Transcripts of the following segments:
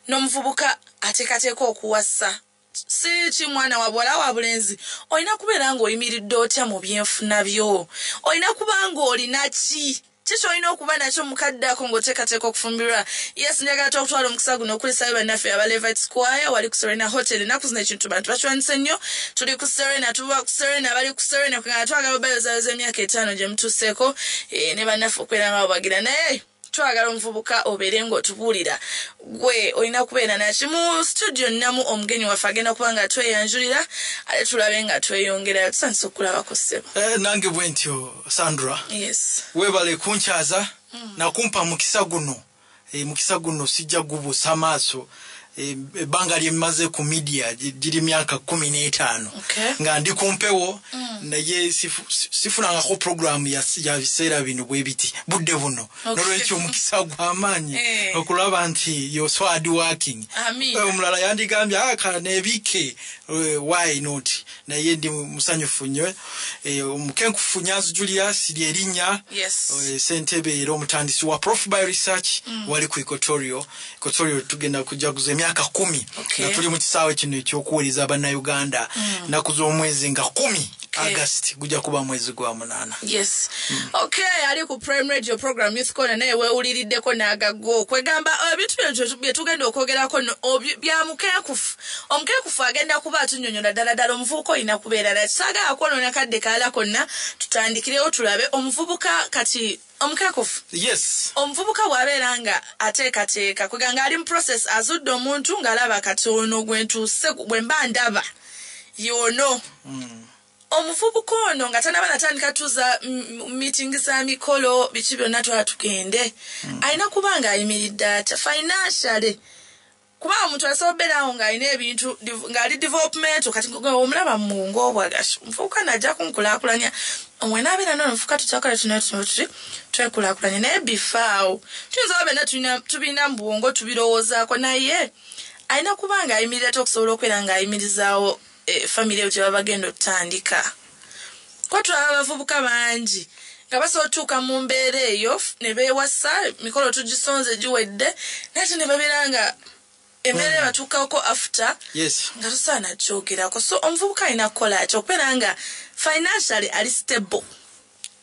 n'omuvubuka ateekateeka okuwasa si kimwana wa bwala wa bulenzi olina kubeera ng'oyimiridde otya mu byenfuna byo olina kuba ng'olina ki Chicho olina okuba nakyo mukadde ako ng'oteekateeka okufumbirwa yes njagala twakutwala omukisa guno okulisayo bannaffe aba Levite Square wali ku Serena Hotel ennaku zino ekintu bantu bakiwanise nnyo tuli ku Serena tuba ku Serena bali ku Serena kugana twagala obayozayoza emyaka 5 gye mutuuseeko ne bannaffe okubeera nga babagira naye twagala omuvubuka obeere ng'otubuulira gwe olina kubeera naki mu studio nnamu omugenyi waffe agenda kuba nga tweyanjulira ate tulabe nga tweyongera tusanyusa okulabako ssebo nange bwe ntyo Sandra yes webale kunkyaza nakumpa mukisa guno sijja gubuusa amaaso ebbanga lyemaze ku media giri myaka 15 nga ndi kumpewo naye sifunangako program ya biseera bino bwe biti budde buno nolwekyo omukisa gw'amaanyi okulaba nti yo sword working omulala yandigambye aka nebike why not naye ndi musanyufu nnyo omukenkufu Nyanzi Julius lyerinnya Ssentebe era omutandisi wa Prof by Research wali ku Equatorial tugenda kujaguza emyaka 10 nga tuli mu kisaawe kino ekyokuwuliriza bannayuganda naku z'omwezi nga 10 August guja kuba mwezi gwa 8 yes okay ali ku Prime Radio program Youth Corner naye weewuliriddeko n'agago kwegamba ebintu bye tugenda okwogerako bya mukenkufu omukenkufu agenda kuba atunyonyola ddala omuvubuka olina kubeera nakisaaga akwonona kadde kaala konna tutandikirewo tulabe omuvubuka kati omukenkufu yes omuvubuka bw'abeera nga ateekateeka kweganga ali mu process azudde omuntu ng'alaba katono gwentuuse bwe mba ndaba yono omuvubuka ono nga tanaba natandika tuza meeting za mikolo biki byonna twatugende alina kuba nga ayimiridde ata financially kuba omuntu asobeerawo ng'alina ebintu ng'ali development kati omulaba mu ng'obwagasho omuvubuka najja kunkulaakulanya omwenaabeera n'omuvubuka tutyakola tuti twekulaakulanya naye bifaawo tuyinza oba benna tubina mu bwongo tubirowoozaako naye alina kuba nga ayimirira ate okusobola okubeera ng'ayimirizaawo family eyo gye baba bagenda okutandika kwa tulaba abavubuka bangi nga basobola otuuka mu mbeera eyo ne beewasa mikolo tugisonze giwedde naye ne babeera nga embeera batuukako after nga tosaana kyogerako so omuvubuka alina kukola ki okubeera nga financially ali stable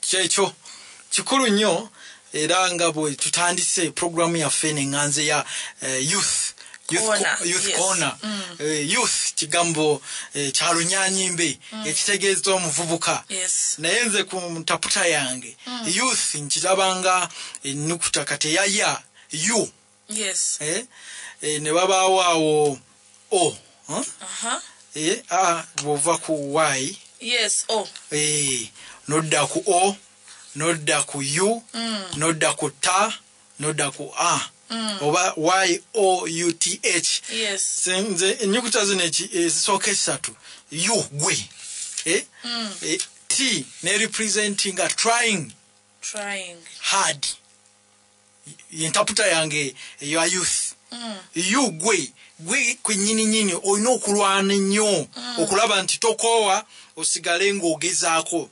kyekyo kikulu nnyo era nga bwe tutandise programu yaffe n'enganze ya youth corner youth kigambo kya Lunyanyimbe ekitegeeza omuvubuka naye nze ku mtaputa yange youth nkirabanga ennukuta kati yaya you ne babaawo awo o bw'ova ku y nodda ku o nodda ku u nodda ku ta nodda ku a oba youth nze ennyukuta zino ezisooka esatu you gwe t ne representing a trying hard yentaputa yange eyo youth you gwe kwennyini olina okulwana nnyo okulaba nti tokoowa osigale ng'ogezaako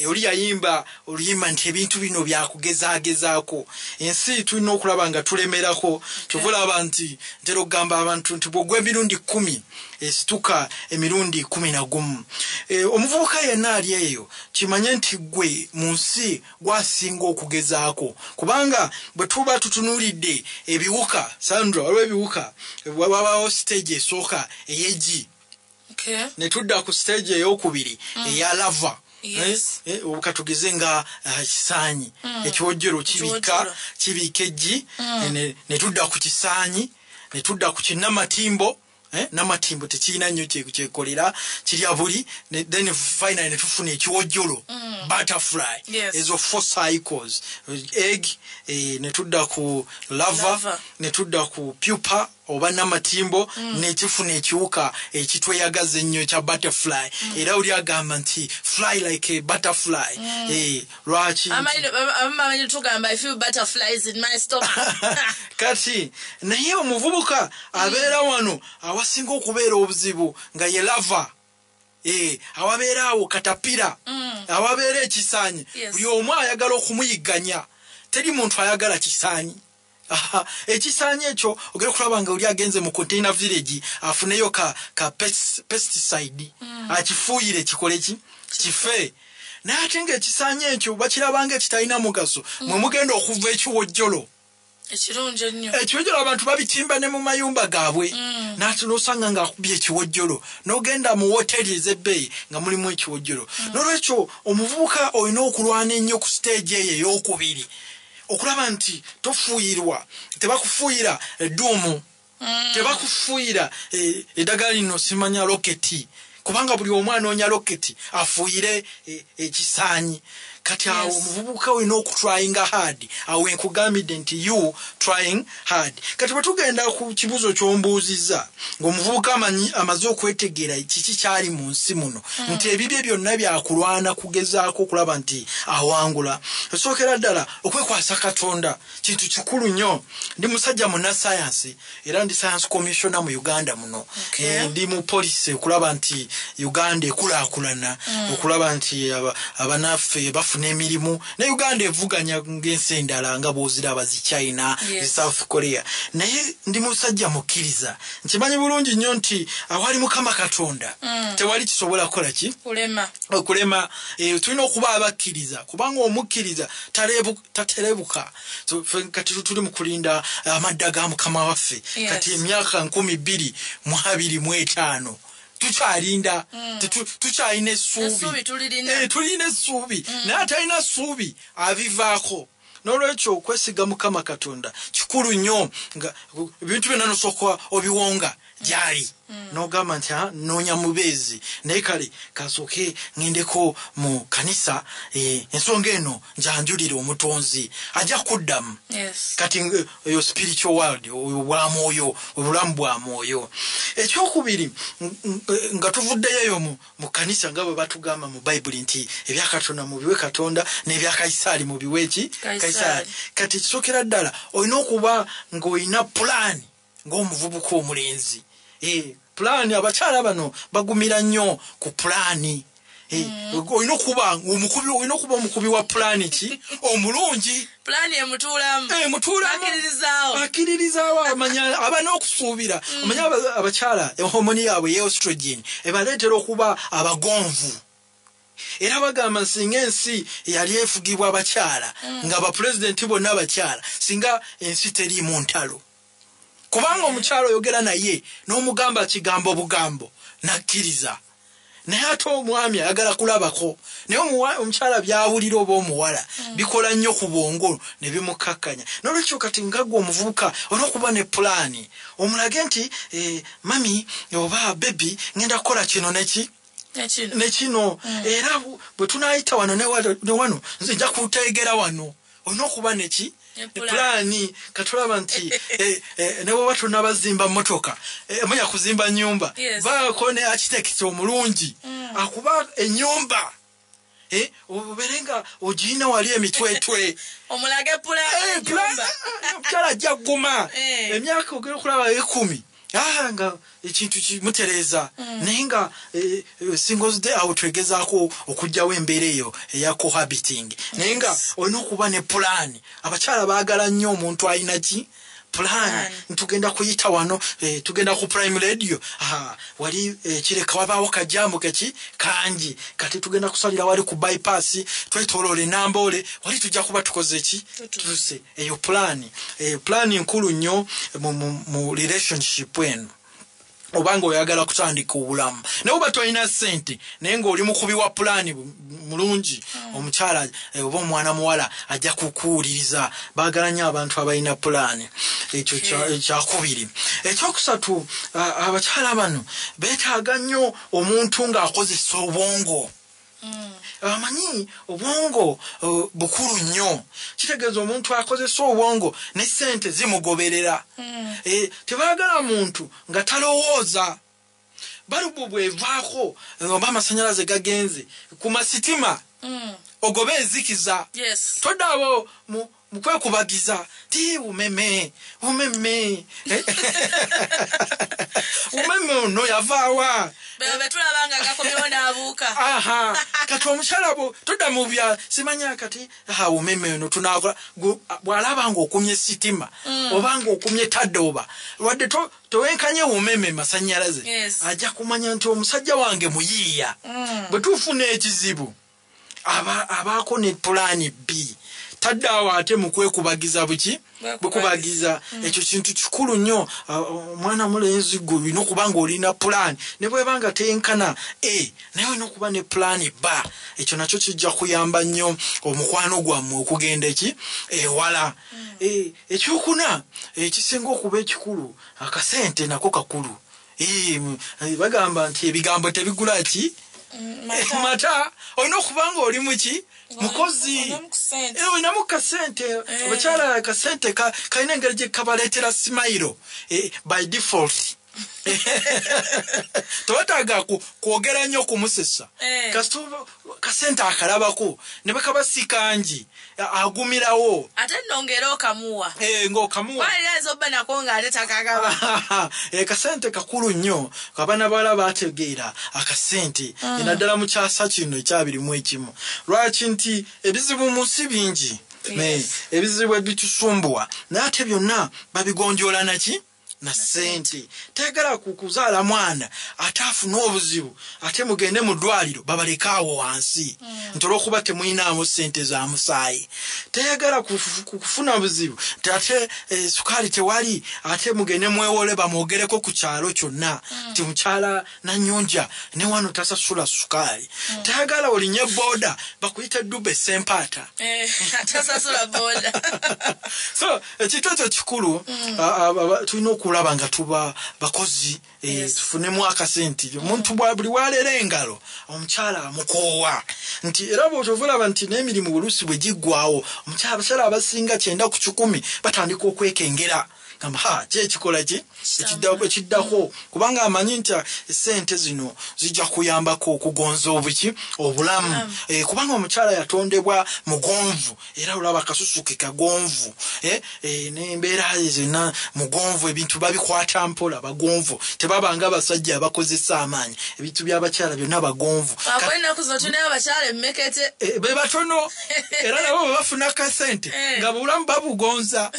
oli yayimba oluyimba nti ebintu bino byakugezaagezaako ensi tulina okulaba nga tulemerako tuvulaba nti ntera okugamba abantu nti bw'ogwa emirundi 10 esituka emirundi 11 omuvubuka yenna ali eyo kimanye nti gwe mu nsi gwasinga okugezaako kubanga bwe tuba tutunuulidde ebiwuka Sandra waliwo ebiwuka wabaawo stage esooka ey'eggi ne tudda ku stage ey'okubiri eya lava obukatugeze nga kisaanyi ekiwojjero kibika eggi ne tudda ku kisaanyi ne tudda ku kinnamatimbo namatimbo tekirina nnyo kyekolera kirya buli then finally ne tufuna ekiwojjolo butterfly ezo 4 cycles egg ne tudda ku lava ne tudda ku pupa oba namatimbo ne kifuna ekiwuka ekitweyagaza ennyo kya butterfly era oli agamba nti fly like a butterfly lwaki amamanyi tugamba I feel butterflies in my stomach kati naye omuvubuka abeera wano awasinga okubeera obuzibu nga ye lava awabeera awo katapira awabeera ekisaanyi buli omu ayagala okumuyigganya teri muntu ayagala kisaanyi ekisaanye ekyo ogera kulaba nga oli agenze mu container village afuneyo ka pesticide akifuuyire kikole kife naye nga ekisaanye ekyo bakirabanga ekitalina mugaso mwe mugenda okuva ekiwojjolo ekirungi ennyo ekiwojjolo abantu babitimba ne mu mayumba gaabwe naati n'osanga nga akubye ekiwojjolo n'ogenda mu woteri ez'ebbeeyi nga mulimu ekiwojjolo n'olwekyo omuvubuka olina okulwana ennyo ku siteegi eyo ey'okubiri okulaba nti tofuuyirwa tebakufuuyira edduumu tebakufuuyira eddagala lino simanya loketi kubanga buli omu anoonya loketi afuuyire ekisaanyi kati awo omuvubuka olina okutryinga hard awo enkugambidde nti you trying hard kati bwe tugenda ku kibuuzo ky'ombuuzizza ng'omuvubuka amaze okwetegeera kiki kyali mu nsi muno nti ebibye byonna byakulwana kugezaako okulaba nti awangula esookera ddala okwekwasa Katonda kintu kikulu nnyo ndi musajja munnasayansi era ndi science commissioner mu Uganda muno ndi mu police okulaba nti Uganda ekulaakulana okulaba nti abanaffe bafuna emirimu ne Uganda evuganya ng'ensi endala nga bw'oziraba zi China South Korea naye ndi musajja mukkiriza nkimanyi bulungi nnyo nti awali Mukama Katonda tewali kisobola kukola ki okulema tulina okuba abakkiriza kubanga omukkiriza taterebuka kati tuli mu kulinda amadda ga Mukama waffe kati emyaka 2025 tuchalinda tuchaine subi tulina subi naye atalina subi avivaako n'olwekyo okwesiga Mukama Katonda kikulu nnyo nga ebintu byonna nosooka obiwonga gyali n'ogamba nti noonya mubeezi naye kale kasooke ngendeko mu kanisa ensonga eno njanjulire omutonzi ajja kuddamu kati eyo spiritual world obwamwoyo obulamu bwa mwoyo ekyokubiri nga tuvuddeyo mu kanisa nga bwe batugamba mu Bayibuli nti ebya Katonda mubiwe Katonda n'ebya Kaisaali mubiwe ki Kaisaali kati kisookera ddala olina okuba ng'olina pulaani ng'omuvubuka omulenzi pulaani abakyala bano bagumira nnyo ku pulaani olina okuba omukubi wa pulaani ki omulungi pulaani emutuulamu akiririzaawo amanya aba n'okusuubira omanya abakyala homoni yaabwe ye-estrogen ebaleetera okuba abagonvu era bagamba singa ensi yali efugibwa abakyala nga abapulezidenti bonna abakyala singa ensi teriimu ntalo kubanga omukyalo oyogera naye n'omugamba kigambo bugambo nakkiriza naye ate omwami ayagala kulabako naye omukyala byawulira oba omuwala bikola nnyo ku bwongo ne bimukakkanya n'olwekyo kati ngagwa omuvubuka olina okuba ne pulaani omulage nti mami oba bebi ngenda kukola kino nekino era bwe tunaayita wano ne wano nze nja kuteegera wano olina okuba neki pulaani katulaba nti ne bwe batuna bazimba motoka manya kuzimba nyumba baako ne architect omulungi akuba ennyumba oberenga ogiyina wali emitwetwe omulage pulaani omukyala ajja gguma emyaka ogera okulaba 10 nga ekintu kimutereza naye nga singles awo twegezaako okugyawo embeera eyo eya cohabiting naye nga olina okuba ne pulaani abakyala baagala nnyo omuntu alina ki pulaani ntugenda kuyita wano tugenda ku prime radio wali kireka wabaawo kajambo keki kangi kati tugenda kusalira wali ku bypass twetoloole Namboole wali tujja kuba tukoze ki tuse eyo pulaani nkulu nnyo mu relationship eno obanga oyagala kutandika obulamu naye oba tolina ssente naye ng'oli mukubi wa pulaani mulungi omukyala oba omwana muwala ajja kukuwuliriza baagala nnyo abantu abalina pulaani ekyo kyakubiri ekyokusatu abakyala bano beetaaga nnyo omuntu ng'akozesa obwongo amanyi obwongo bukulu nnyo kitegeeza omuntu akozesa obwongo ne ssente zimugoberera tebaagala muntu nga talowooza balubu bwevaako oba amasannyalaze gagenze ku masitima ogobe enzikiza toddaabo mukwekubagiza ti umeme omumeme ono yavaawa bebe tulabanga gakomyewo n'abuuka aha kati omukyala todda mu bya simanya kati omumeme ono tunakola bw'alabanga okumye sitima obanga okumye tadde oba wadde towenkanye omumeme masannyalaze ajja kumanya nti omusajja wange muyiiya bwe tufuna ekizibu abaako ne pulaani B tadde awo ate mu kwekubagiza buki bwekubagiza ekyo kintu kikulu nnyo omwana mulenzi gwe olina okuba ng'olina pulaani ne bwebanga tenkana naye olina okuba ne pulaani B ekyo nakyo kijja kuyamba nnyo omukwano gwammwe okugenda ewala ekyokuna ekisinga okuba ekikulu akasente nako kakulu bagamba nti ebigambo tebigula ki mata olina okuba ng'oli muki mukozi olina mu kasente abakyala akasente kalina engeri gye kabaleetera simayiro by default tewetaaga kwogera nnyo kumusesa kasente akalabako ne bakaba si kangi agumirawo ate nongera okamuwa ng'okamuwa walirezo bba nako ng'ate takagaba kasente kakulu nnyo kabana bala bategeera akasente naddala mu kyasa kino ekya21 lwaki nti ebizibu mu nsi bingi ebizibu ebitusumbuwa naye ate byonna babigonjoola naki na sente tegala kukuzaala mwana ate afuna obuzibu ate mugende mu ddwaliro babalekaawo wansi nti olw'okuba temuyinaamu sente za musaayi tegala kufuna buzibu ate sukaali tewali ate mugende mwewole bamwogereko ku kyalo kyonna nti mukyala nanyonja ne wano tasasula sukaali tegala olinye booda bakuyita ddube sempaata tasasula booda so ekintu ekyo kikulu tulina okulaba nga tuba bakozi tufunemu akasente omuntu buli waleera engalo omukyala amukoowa nti era bw'otovulaba nti n'emirimu bulusi bwe giggwawo abakyala abasinga 9 ku 10 batandika okwekengera gamba kyekikola ki ekiddako kubanga amanyi nti esente zino zijja kuyambako okugonza obulamu kubanga omukyala yatondebwa mugonvu era olaba akasusuke kagonvu n'embeera zonna mugonvu ebintu babikwata mpola bagonvu tebabanga abasajja abakozesa amaanyi ebintu by'abakyala byonna bagonvu be batono era nabo bafuna kasente nga bulamu babugonza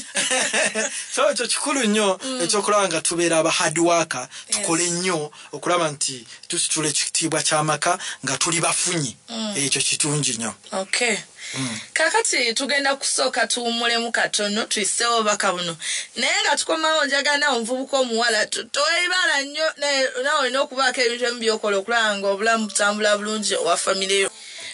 so ekyo kikulu nnyo ekyokulaba nga tubeera aba hard worker tukole nnyo okulaba nti tusitula ekitiibwa ky'amaka nga tuli bafunyi ekyo kitungi nnyo kakati tugenda kusooka tuwummulemu katono tuyiseewo obubaka buno naye nga tukomawo njagana omuvubuka omuwala toweebala nnyo nawe olina okubaako ebintu ebimu byokola okulaba nga obulamu butambula bulungi owa famireyo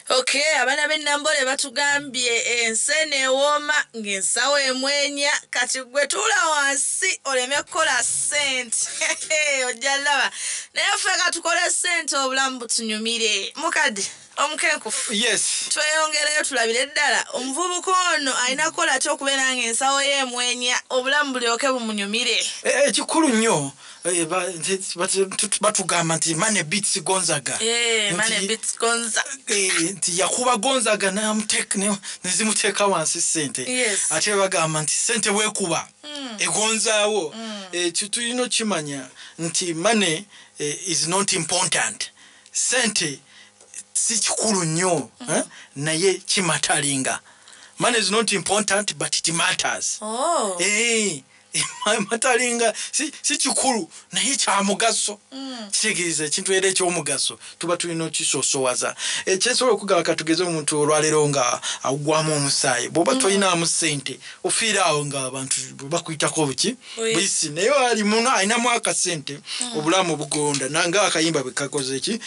abaana b'ennambole batugambye ensene ewooma ng'ensawo emwenya kati gwe tuula wansi oleme kukola sente ojja laba naye ffe katukole sente obulamu butunyumire mukadde omukenkufu tweyongereyo tulabire ddala omuvubuka ono alina kukola atya okubeera ng'ensawo y'emwenya obulamu bulyoke bumunyumire ekikulu nnyo batugamba nti Money Beats Gonzaga nti yakuba Gonzaga nezimuteeka wansi sente ate bagamba nti sente bwekuba egonzaawo tulina okimanya nti money is not important sente si kikulu nnyo naye kimatalinga money is not important but it matters matalinga si kikulu naye kya mugaso kitegeeza ekintu era ekyomugaso tuba tulina okisoosowaza ekyensobola okugaba katugeze omuntu olwaleero nga agwamu omusaayi bw'oba toyinaamu ssente ofiira awo nga abantu bakuyitako buki buyisi naye ali muno alinamu akasente obulamu bugonda nanga akayimba bwekakoze eki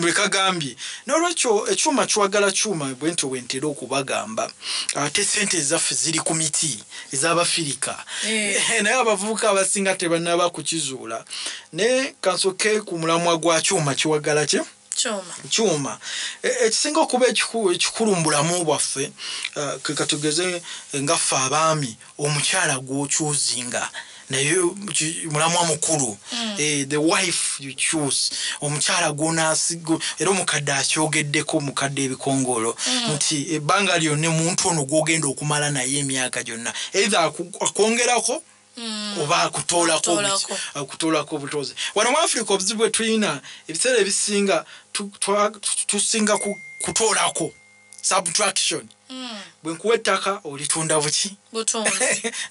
bwekagambye n'olwekyo ekyuma kiwagala kyuma bwentyo bwentera okubagamba ate sente ezaffe ziri ku miti ez'Abafirika naye abavubuka abasinga tebannaba kukizuula ne kansoke ku mulamwa gwa kyuma kiwagala kye kyuma ekisinga okuba ekikulu mu bulamu bwaffe katugeze ngaffe abaami omukyala gw'okyuzinga naye mulamwa mukulu the wife you choose omukyala gw'onaasigo era omukadde akyogeddeko mukadde ebikongolo nti ebbanga lyonna omuntu ono gw'ogenda okumala naye emyaka gyonna either akwongerako oba kutoolako obutoze wano mu Africa obuzibu bwe tulina ebiseera ebisinga tusinga kutoolako subtraction bwe nkuwa ettaka olitunda buki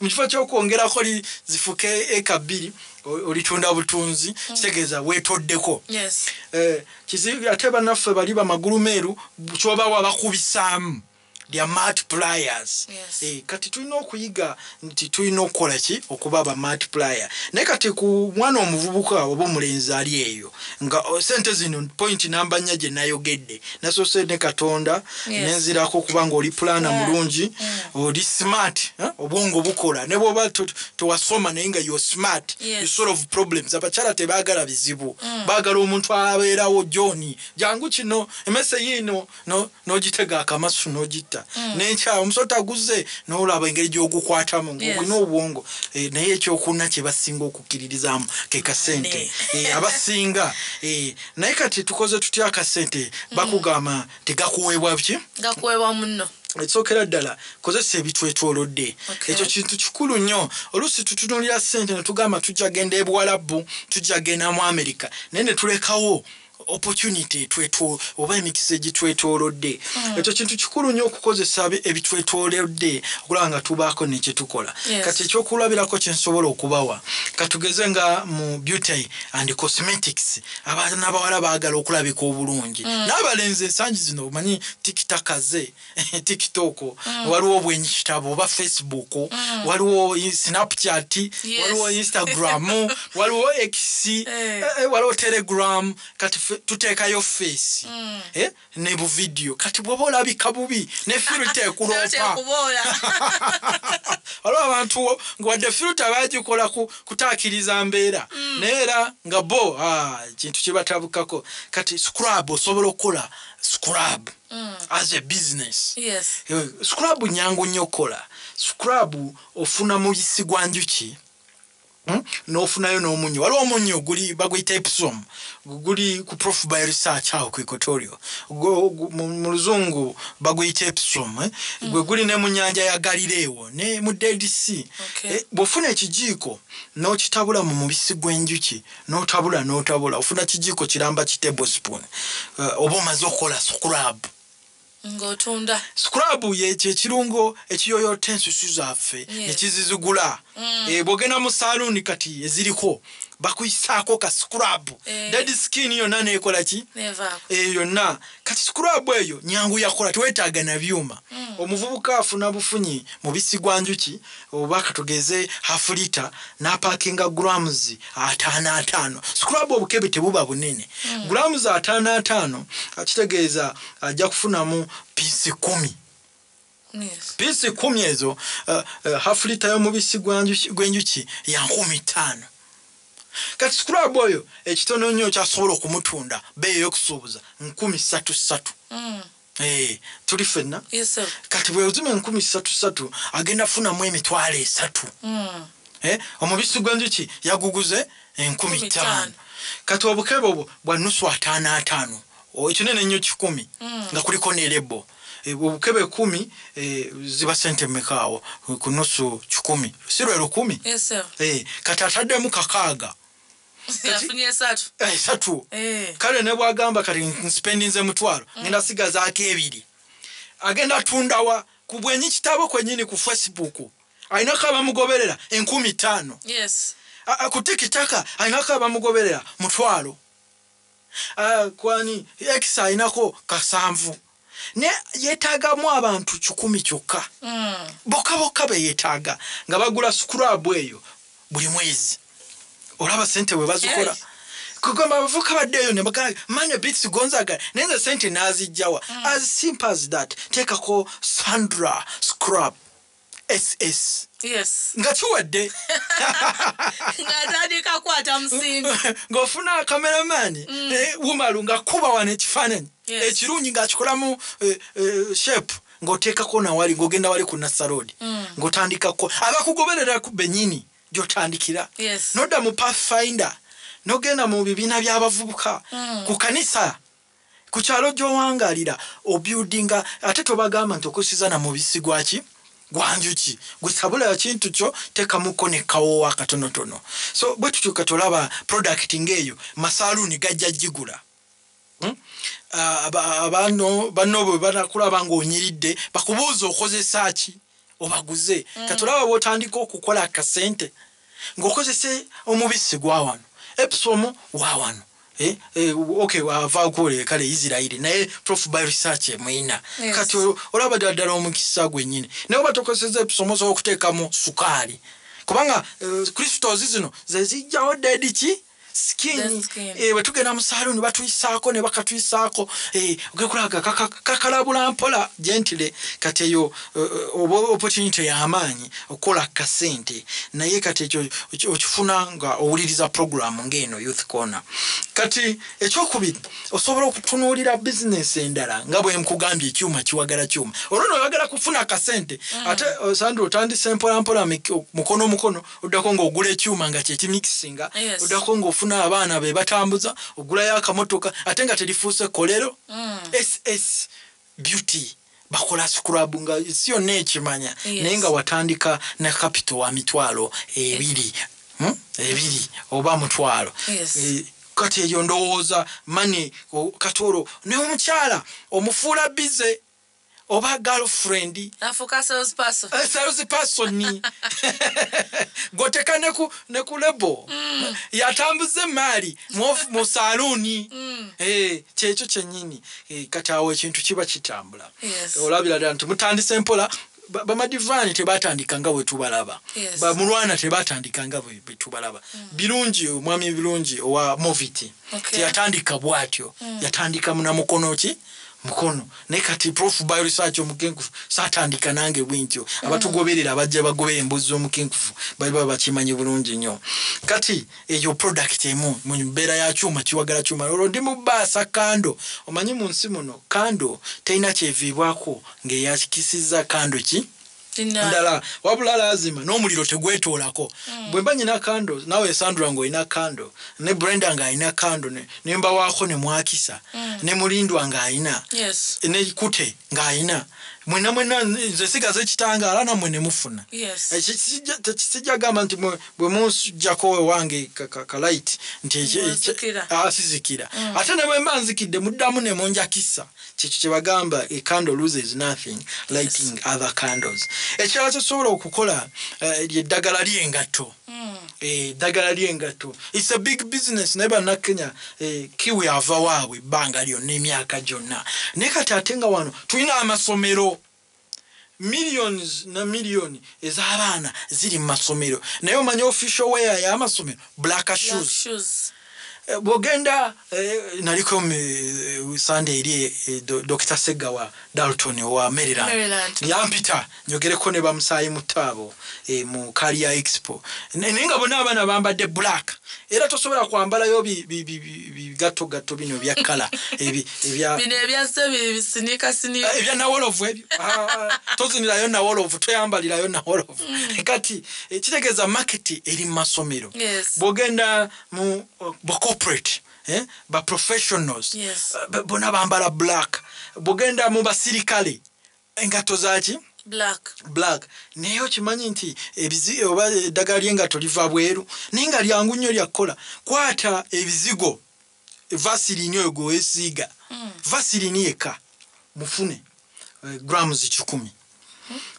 mu kifo ky'okwongerako zifuke eka 2 olitunda butunzi kitegeeza weetoddeko kizibu ate bannaffe bali bamagulu meeru kyobawa bakubisaamu they are multipliers. Kati tulina okuyiga nti tulina okukola ki okuba aba multiplier naye kati ku mwana omuvubuka oba omulenzi ali eyo nga sente zino point namba nnya gye nayogedde nasose ne Katonda nenzirako kubanga oli plana mulungi oli smart obwongo bukola ne bwoba tewasoma naye nga you smart you solve problems abakyala tebaagala bizibu baagala omuntu abeerawo John jangu kino emese yino n'ogitega akamasu n'ogitta nencha omusota guze n'olaba engeri gy'ogukwatamu ng'olina obwongo naye ekyokuna kye basinga okukkiririzamu ke kasente abasinga naye kati tukoze tutya akasente bakugamba tegakuweebwa ki gakuweebwa munno ekyokera ddala kozesa ebitwetwolodde ekyo kintu kikulu nnyo oluusi tutunulira ssente ne tugamba tujja genda e Buwalabu tujja genda mu America naye ne tulekawo opportunity tweto oba emikise gitwetolodde ekyo kintu kikulu nnyo okukozesa ebitwetolodde okulanga tubaako nekye tukola kati ekyokulabirako kyensobola okubawa katugeze nga mu beauty and cosmetics abaana abawala baagala okulabika obulungi n'abalenzi ensangi zino omanyi TikTok waliwo obwenyi kitabo oba Facebook waliwo Snapchat waliwo Instagram waliwo X waliwo Telegram kati tuteekayo face ne bu video kati bwoba olabika bubi ne filter ekulopa waliwo abantu ngwadde filter bagikola kutaakiriza mbeera neera nga bo kintu kibatabukako kati scrub osobola okukola scrub as a business scrub nyangu nnyo kola scrub ofuna mubisi gwa njuki n'ofunayo n'omunyo waliwo omunyo guli baguyita Epsom guli ku proof by research awo ku Equatorial mu luzungu baguyita Epsom gwe guli ne mu nnyanja ya Galileo ne mu Dead Sea bw'ofuna ekijiiko n'okitabula mu mubisi gw'enjuki n'otabula ofuna kijiiko kiramba ki tablespoon oba omaze okukola scrub ngotunda scrub ye kirungo ekiyoyota ensusu zaffe ekizizugula bwogenda mu saluni kati eziriko bakuyisaako ka scrub dead skin yonna neekola ki yonna kati scrub eyo nyangu yakola teweetaaga na byuma omuvubuka afuna bufunyi mubisi gwa njuki oba katugeze half liter n'apaakinga grams 5 scrub obukebe tebuba bunene grams 5 akitegeeza ajja kufunamu piece 10 piece 10 ezo half liter y'omubisi gw'enjuki ya 15 kati scrub oyo ekitono nnyo kyasobola okumutunda beeyo y'okusuubuza 13 tuli ffenna kati bwe ozima 13 agenda funamu emitwalo 3 omubisi gw'enjuki yaguguze 15 kati obukebe obwo bwa nusu 5 ekinene nnyo 10 nga kuliko ne lebo obukebe 10 ziba sente mmekaawo ku nusu 10 si lwero 10 kati ataddemu kakaaga yafunye 3 kale ne bwagamba kati nspendinze mutwalo ngenda sigazaako 2 agenda tundawa ku bwenyi kitabo kwennyini ku Facebook ayinako abamugoberera 15 ku TikTok ayinako abamugoberera mutwalo kwani X ayinako 7 ne yeetaagamu abantu 10 kyokka bokka be yeetaaga nga bagula scrub eyo buli mwezi olaba sente bwe bazikola kugamba abavuka baddeyo ne bagamba manya bits gonzaga nenze sente nazijjawa as simple as that tekako Sandra scrub SS nga kiwadde ngatandika kwata msimbi ng'ofuna cameraman wumalu nga kuba wane ekifaananyi ekirungi ng'akikolamu shape ng'oteekako nawali ng'ogenda wali ku Nassarodi ng'otandikako abakugoberera ku bennyini gy'otandikira nodda mu Pathfinder n'ogenda mu bibiina by'abavubuka ku kanisa ku kyalo gy'owangaalira obuildinga ate tobagamba nti okusiza na mubisi gwaki gwanjuki gwe tabula kintu kyo tekamuko ne kawo akatonotono so bwe tutyo katolaba product ngeyo masaluni gajja jigula abano bwe banakulaba ngo onyiridde bakubuuza okozesa ki obaguze katolaba botandika okukola akasente ngokozese omubisi gwa wano epsom wa wano okay wava kule kale Israeli naye prof by research mwina kati olaba daddala omukisa gwennyine naye batokozeze epsom zo okuteekamu sukali kubanga Kristo zino zezijjawo dedichi skin batugenda mu saluni batuyisaako ne bakatuyisaako okekulaga kakalabula mpola gentile kati eyo opportunity y'amaanyi okola kasente naye kati ekyo okifuna nga owuliriza program ng'eno youth corner kati ekyokubiri osobola okutunuulira business endala nga bwe nkugambye ekyuma kiwagala kyuma olwo oyagala kufuna kasente ate Sandro otandise mpola mukono oddako ng'ogula ekyuma nga kyekimikisinga oddako ng'ofuna abaana be batambuza ogula y'akamotoka ate nga terifuuse kolero SS beauty bakola scrub nga siyo nekimanya naye nga watandika na capital wa mitwalo ebiri oba mutwalo kati eyo ndowooza mani katoro ne omukyala omufuula bize oba girlfriend afuka sales person ni goteka ne ku lebo yatambuze mali mu saluni kyekyo kyennyini kati awo ekintu kiba kitambula olabira ddala nti mutandise mpola bamadivani tebatandika nga bwe tubalaba bamulwana tebatandika nga bwe tubalaba birungi omwami birungi owa Moviti teyatandika bwatyo yatandika munamukono ki mukono ne kati prof by research omukenkufu satandika nange bwintyo abatugoberera abajja bagobera embuzi omukenkufu bali bakimanyi bulungi nnyo kati eyo product emu mu mbeera ya kyuma kiwagala kyuma olwo ndi mu baasa kando omanyi mu nsi muno kando teina kyeviibwako ng'eyakikisiza kando ki ndala wabula lazima n'omuliro tegwetoolako bwe mba nyina kando nawe Sandra ngo ina kando ne Brenda nga ina kando ne mba wako ne mwakisa ne mulindwa nga ina ne kute nga ina mwena nze sigaze kitangala namwe ne mufuna kisijja gamba nti bwe musjjako wange ka light nti asizikira ate ne bwe mbanzikidde muddamu ne monjakisa kyekyo kye bagamba a candle loses nothing lighting other candles ekirala kyosobola okukola ly'eddagala ly'engatto eddagala ly'engatto it's a big business naye bannakenya kiwe ava waabwe ebbanga lyonna emyaka gyonna naye kati ate nga wano tulina amasomero millions na million ez'abaana ziri mu masomero naye omanyi official wear y'amasomero black shoes bogenda naliko Sunday eri Dr. Segawa Dalton wa Maryland yampita nyogereko ne bamusayi mutabo mu Career Expo nenga bona abana bambadde black era tosobola kwambala yo gato bino bya kala ebya bino ebya sinika ebya na wolovu ebyo tozinira yo na wolovu toyambalira yo na wolovu kati kitegeza market eri masomero bogenda mu corporate ba professionals bona bambala black bogenda mu basirikale engato zaki black neyo kimanyi nti ebizigo oba eddagala ly'engato liva bweru ninga lyangu nnyo lyakola kwata ebizigo vaseline oyo gwesiiga vaseline yeka mufune grams 10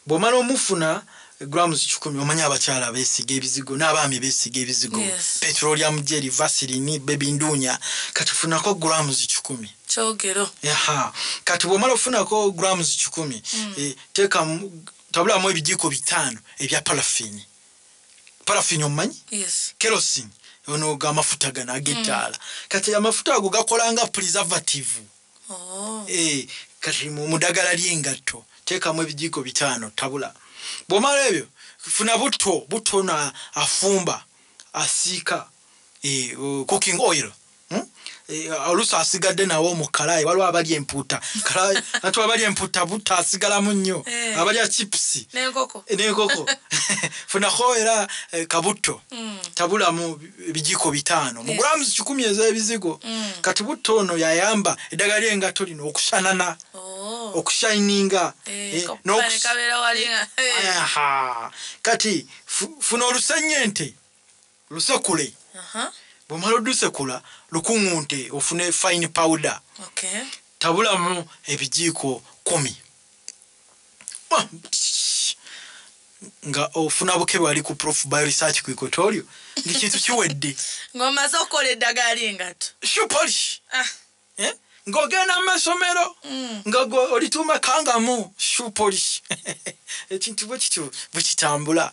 bw'omala omufuna grams 10 omanya abakyala beesiga ebizigo n'abaami beesiga ebizigo petroleum jelly vaseline baby ndunya kati funako grams 10 kyogero kati bw'omala ofunako grams 10 teeka tabulamu ebijiko 5 ebya paraffin omanyi kerosene ono gamafuta gana agetaala kati amafuta ago gakolanga preservative kati mu ddagala ly'engatto teekamu ebijiko 5 tabula bw'omala ebyo funa buto na afumba asiika cooking oil olusa asigadde nawo mu kalayi waliwo abali empuuta kalayi ate abali empuuta buta asigalamu nnyo abali chips n'enkoko funako era kabuto tabulamu ebijiko 5 mu grams 10 ez'ebizigo kati buto ono yayamba eddagala ly'engatto lino okusanana okushininga kati funa olusenyente lusekule bwomala odusekula lukungunte ofune fine powder tabulamu ebijiiko 10 nga ofuna bukebe ali ku prof bio research ku Equatorio ngikintu kiwedde ngomaze okola eddagala lingato shoe polish ngogenda mu masomero nga olituma kangamu shoe polish ekintu bwe kitambula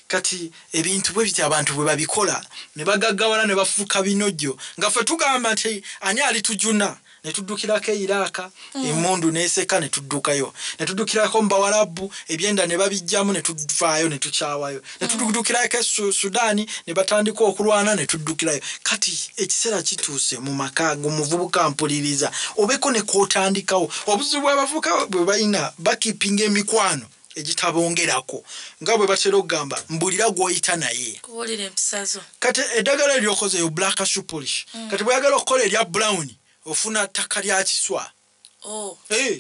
kati ebintu bwe biti abantu bwe babikola ne bagaggawala ne bafuuka binojjo nga ffe tugamba nti ani alitujuna ne tuddukirako Iraka emundu neseka ne tuddukayo ne tuddukirako mbawalabu ebyenda ne babijjamu ne tuvaayo ne tukyawayo ne tuddukirako Sudani ne batandika okulwana ne tuddukirayo kati ekiseera kituuse mu makago muvubuka mpuliriza obeko ne kotandikawo obuzibu abavuka bwe bayina bakipinga emikwano egitabongerako nga bwe batero gamba mbulira gwoyita naye kuwulira empisazo kati eddagala eryokoze yo black shoe polish kati bweyagala okukola erya brown ofuna ttaka lya kiswa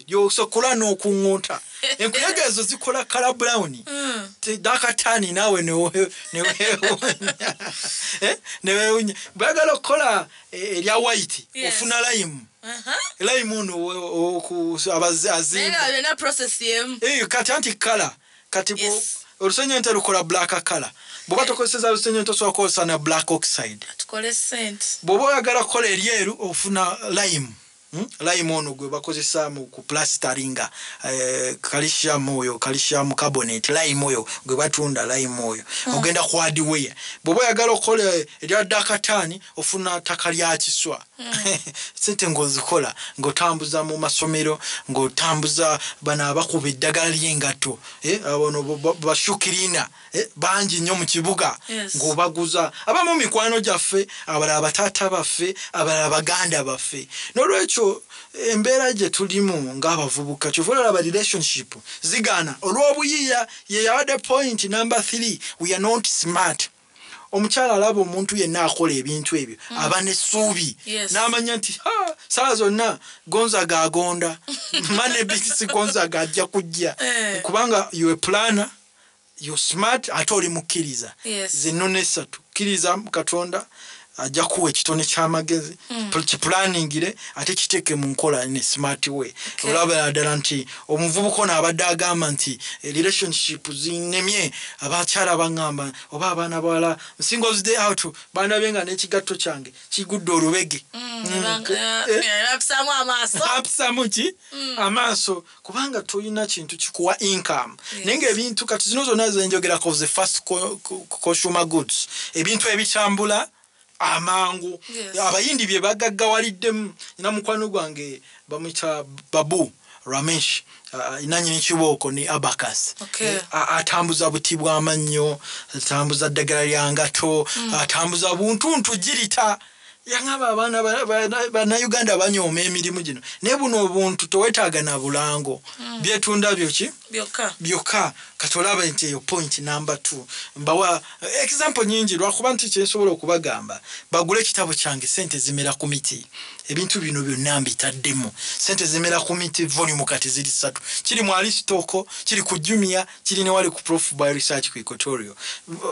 lyosokola n'okuŋŋunta enkuyege ezo zikola kala brown dakatani naawe newewunya bweyagala okukola erya white ofuna lime lime ono azimba kati anti kala kati olusenyente lukola black kala bw'oba tokozesa olusenyente osobola kukozesa na black oxide bw'oba oyagala kukola eryeru ofuna lime lime ono gwe bakozesa ku plasteringa calcium carbonate lime oyo gwe batunda lime oyo ogenda ku hardware bw'oba oyagala okukola erya dakatani ofuna ttaka lya kiswa sente ng'ozikola ng'otambuza mu masomero ng'otambuza bano abakuba eddagala ly'engatto abono bashukirina bangi nnyo mu kibuga ng'obaguza abamu mikwano gyaffe abalala bataata baffe abalala baganda baffe n'olwekyo embeera gye tulimu ng'abavubuka kyova olaba relationship zigana olw'obuyiiya ye yawadde point number 3 we are not smart omukyala alaba omuntu yenna akola ebintu ebyo aba n'essuubi n'amanya nti saa zonna Gonzaga agonda mane bisi Gonzaga ajja kujja kubanga you a planner you smart ate oli mukkiriza zennono esatu kkiriza Katonda ajja kuwa ekitone ky'amagezi kiplanningire ate kiteeke mu nkola ne smart way olaba ddala nti omuvubuka ono abadde agamba nti relationship zinemye abakyala baŋŋamba oba abaana bawala singles day out bandabye nga n'ekigatto kyange kigudde olubege apisamu ki amaaso kubanga tolina kintu kikuwa income naye ng'ebintu kati zino zonna zenjogerako the first consumer goods ebintu ebitambula amangu abayindi bye bagaggawaliddemu ina mukwano gwange bamuyita Babu Ramesh inanyini kibooko ni Abacus atambuza buti bw'amannyo atambuza ddagala lya ngato atambuza buntuntu girita yangaba abaana bannayuganda banyooma emirimu gino naye buno obuntu towetaaga na bulango byetunda byoki byokka kati olaba nti eyo point number 2 mbawa example nyingi lwakuba nti kyensobola okubagamba bagule ekitabo kyange sente zimera ku miti ebintu bino byonna mbitaddemu sente zimera ku miti volume kati ziri 3 kiri mu Aristoko kiri ku Jumia kiri ne wali ku Prof by Research ku Equatorio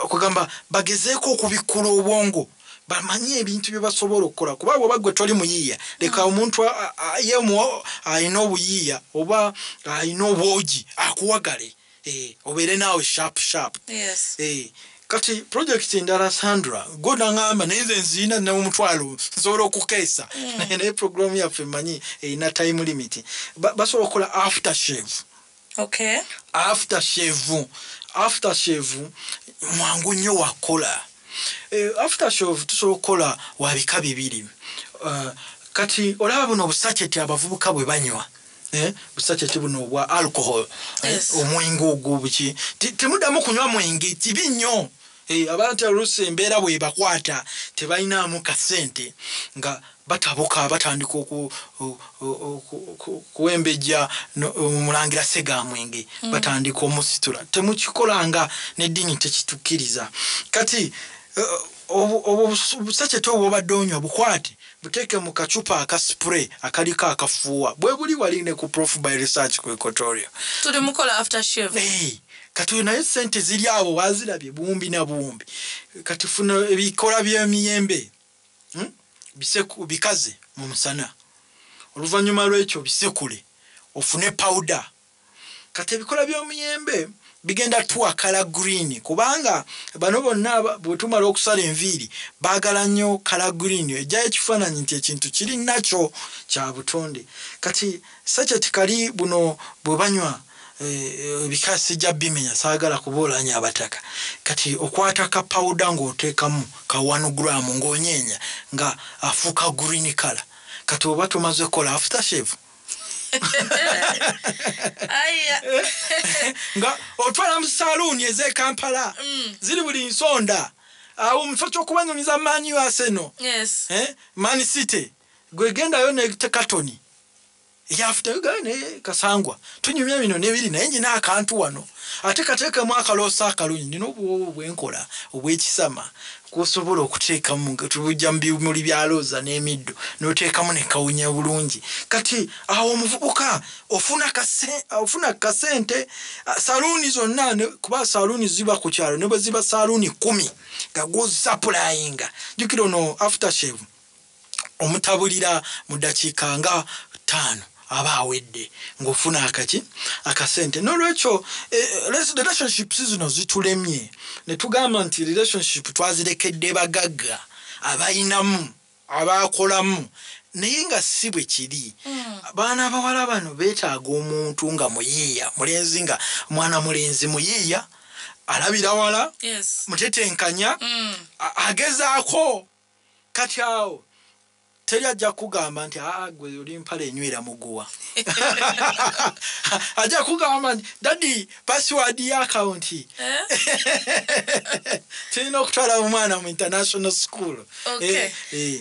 kugamba bagezeeko okubikkula obwongo bamanyi ebintu bye basobola okukola kuba bwe bagwe toli muyiiya leka omuntu yemu ayina obuyiiya oba ayina obwogi akuwagale obeere naawe sharp kati project endala Sandra goda ngamba neze nzina na omutwalo nsobola okukeesa naye program yaffe manyi ina time limit basobola okukola aftershave mwangu nnyo wakola aftershave tusobola okukola wabika bibiri kati olaba buno obusaketi abavubuka bwe banywa busaketi buno obwa alcohol omwenge ogubuki temudamu kunywa mwenge kibi nnyo abantu oluusi embeera bwe bakwata tebalinamu kasente nga batabuka batandika kuwembejja omulangira Sega Mwenge batandika omusitula temukikolanga n'eddiini tekitukkiriza kati obusacheti obwo obadde onywa bukwate buteeke mu kacupa aka spray akaliko akafuuwa bwe buli wali ne ku Prof by Research ku Equatoria tuli mukola aftershave kati naye sente ziri awo wazirabye buwumbi na buwumbi kati funa ebikola by'emiyembe bikaze mu musana oluvannyuma lw'ekyo bisekule ofune powder kati ebikola by'omuyembe bigenda tuwakala green kubanga bano bonna bwe tumala okusala enviiri baagala nnyo kala green ejjayo ekifaananyi nti ekintu kiri nakyo kya butonde kati sacheti kali buno bwe banywa bikasi jja bimenya saagala kuboolanya abataka kati okwata ka powder ng'oteekamu ka 1 gram ng'onyeenya nga afuuka green kala kati oba tumaze kola aftershave nga otwala mu saloon ez'e Kampala ziri buli nsonda awo mufo ky'okubanyumiza Man U Arsenal Man City gwegendayo ne katoni yafutagane kasangwa tunyumya bino nebiri naye nyina akantu wano ate kateekemu akaloosa akalungi nina obwobo bwenkola obwekisama kusobola okuteekamu tubujja mu bimuli bya looza n'emiddo n'oteekamu ne kawunya bulungi kati awo omuvubuka ofuna kasente saluuni zonna kuba saluuni ziba ku kyalo ne bwe ziba saluuni 10 nga gozisappulayinga jjukira ono aftershave omutabulira mu ddakiika nga 5 aba awedde ng'ofuna akasente n'olwekyo relationships zino zitulemye ne tugamba nti relationship twazirekedde bagagga abayinamu abakolamu naye nga si bwe kiri baana abawala bano beetaaga omuntu nga muyiiya mulenzi nga mwana mulenzi muyiiya alabira wala mutetenkanya agezaako kati awo teri ajja kugamba nti gwe oli mpale enywera muguwa ajja kugamba nti dadi password ya account tulina okutwala omwana mu international school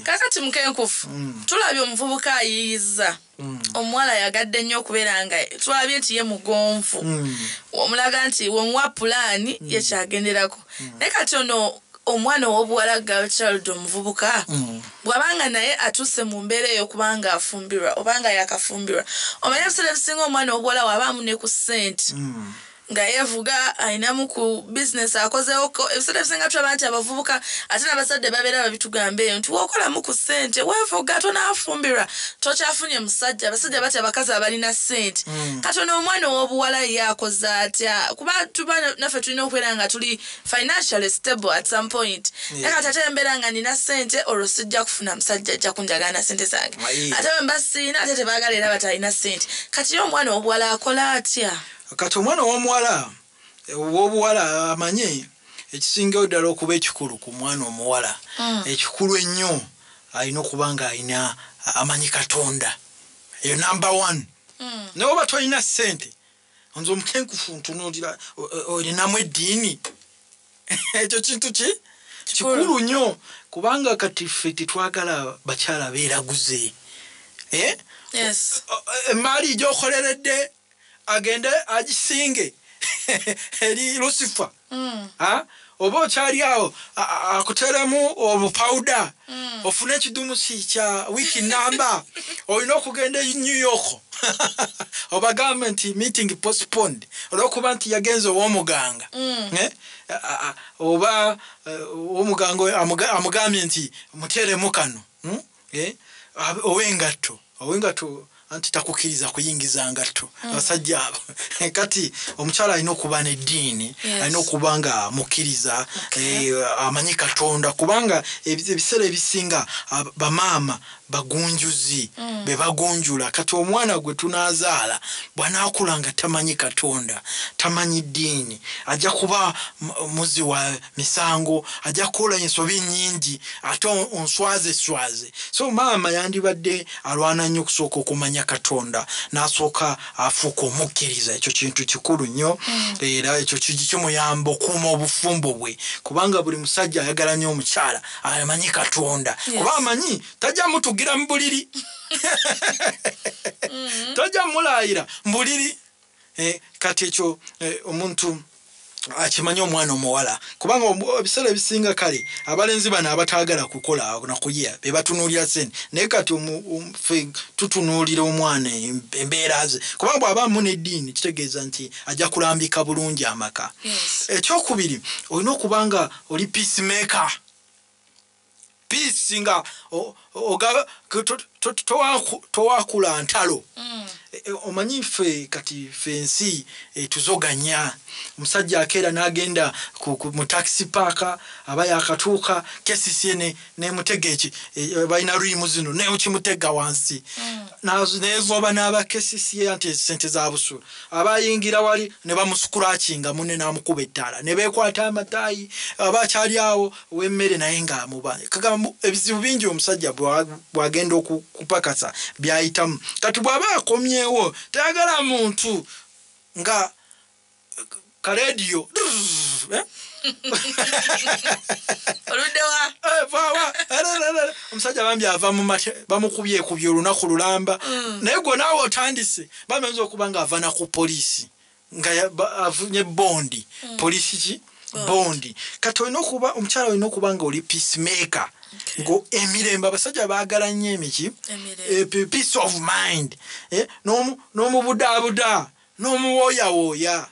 kakati mukenkufu tulabye omuvubuka ayiyiza omuwala yagadde nnyo okubeera nga tulabye nti ye mugonvu omulaga nti wemuwa pulaani yekyagenderako naye kati ono omwana w'obuwala girl child omuvubuka bw'abanga naye atuuse mu mbeera eyo kubanga afumbirwa obanga yakafumbirwa omanya ebiseera ebisinga omwana w'obuwala wabaamu ne ku ssente nga yevuga ayinamu ku business akozeewo ebiseera ebisinga tulaba nti abavubuka ate n'abazadde babeera babitugamba eyo nti wookolamu ku ssente weevuga tonaafumbirwa tokyafunye musajja abasajja batya abakazi abalina ssente kati ono omwana ow'obuwala ye akoze atya kuba tuba naffe tulina okubeera nga tuli financially stable at some point naye kati ate embeera nga nina ssente olwo sijja kufuna musajja ajja kunjagana ssente zange ate bwe mba siina ate tebaagala era batalina ssente kati ye omwana ow'obuwala akola atya kati omwana w'obuwala amanye ekisingayo ddala okuba ekikulu ku mwana omuwala ekikulu ennyo alina okuba nga alina amanyi Katonda eyo number 1 naye oba tolina ssente nze omukenkufu ntunuulira olinamu eddiini ekyo kintu kikulu nnyo kubanga kati ffe tetwagala bakyala beeraguze emaali gy'okoleredde agende agisinge eri Lucifer oba okyali awo akuteremu obupawuda ofune ekidumusi kya wiiki namba olina okugenda e New York oba government meeting postponed olwokuba nti yagenze ow'omuganga oba omuganga amugambye nti muteeremu kano ow'engatto anti takukkiriza kuyingiza ngatto abasajja abo kati omukyala alina okuba n'eddiini alina okuba nga mukkiriza amanyi Katonda kubanga ebiseera ebisinga bamaama bagunjuzi be bagunjula kati omwana gwe tunaazaala bw'anaakula nga tamanyi Katonda tamanyi ddiini ajja kuba muzi wa misango ajja kukola ensobi nnyingi ate onswaze so maama yandibadde alwana nnyo okusooka okumanya Katonda n'asooka afuuka omukkiriza ekyo kintu kikulu nnyo era ekyo kimuyamba okuuma obufumbo bwe kubanga buli musajja ayagala nnyo omukyala amanyi Katonda kuba amanyi tajja mutugira mu buliri tajja mulaayira mbuliri kati ekyo omuntu akimanyi omwana omuwala kubanga ebiseera ebisinga kale abalenzi bano abataagala kukola nakuya be batunuulira sente naye kati ffe tutunuulira omwana embeera ze kubanga bw'abaamu n'eddiini kitegeeza nti ajja kulambika bulungi amaka. Ekyokubiri olina okubanga oli peacemaker. Peace nga towakula ntalo. Omanyi ffe kati fensi tuzoganya omusajja akeera n'agenda mu taxi park aba yakatuuka kesisiye n'emutega balina rimu zino n'ekimutega wansi neezoba n'aba kesisiye anti sente za busulu abayingira wali ne bamusukurakinga munne n'amukuba ettaala ne beekwata amataayi aba akyali awo w'emmere naye ng'amuba kagamba ebizibu bingi omusajja bw'agenda okupakasa byayitamu kati bw'aba akomyewo tayagala muntu nga karadio oludewa omusajja bambi ava mu mate bamukubye olunaku lulamba naye gwe naawe otandise bamenza okuba nga ava na ku poliisi nga avunye bondi poliisi ki bondi kati olina okuba omukyala olina okuba nga oli peacemaker ngo emirembe abasajja baagala nnyo emiki peace of mind n'omubudaabuda n'omuwooyawooya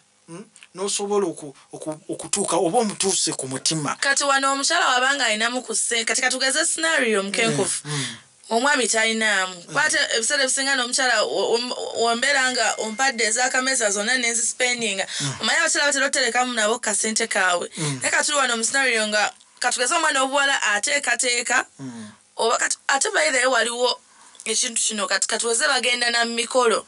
n'osobola okutuuka oba omutuuse ku mutima. Kati wano omukyala wabanga alinamu ku ssente kati katugeze scenario mukenkufu omwami talinaamu kwate ebiseera ebisinga n'omukyala wambeera nga ompadde ez'akameza zonna n'enzisipendinga omanyi abakyala batera oterekamu nabo kasente kaabwe naye katuli wano mu scenario nga katugeze omwana obuwala ateekateeka oba ate bayireyo waliwo ekintu kino kati katuweze bagenda na mikolo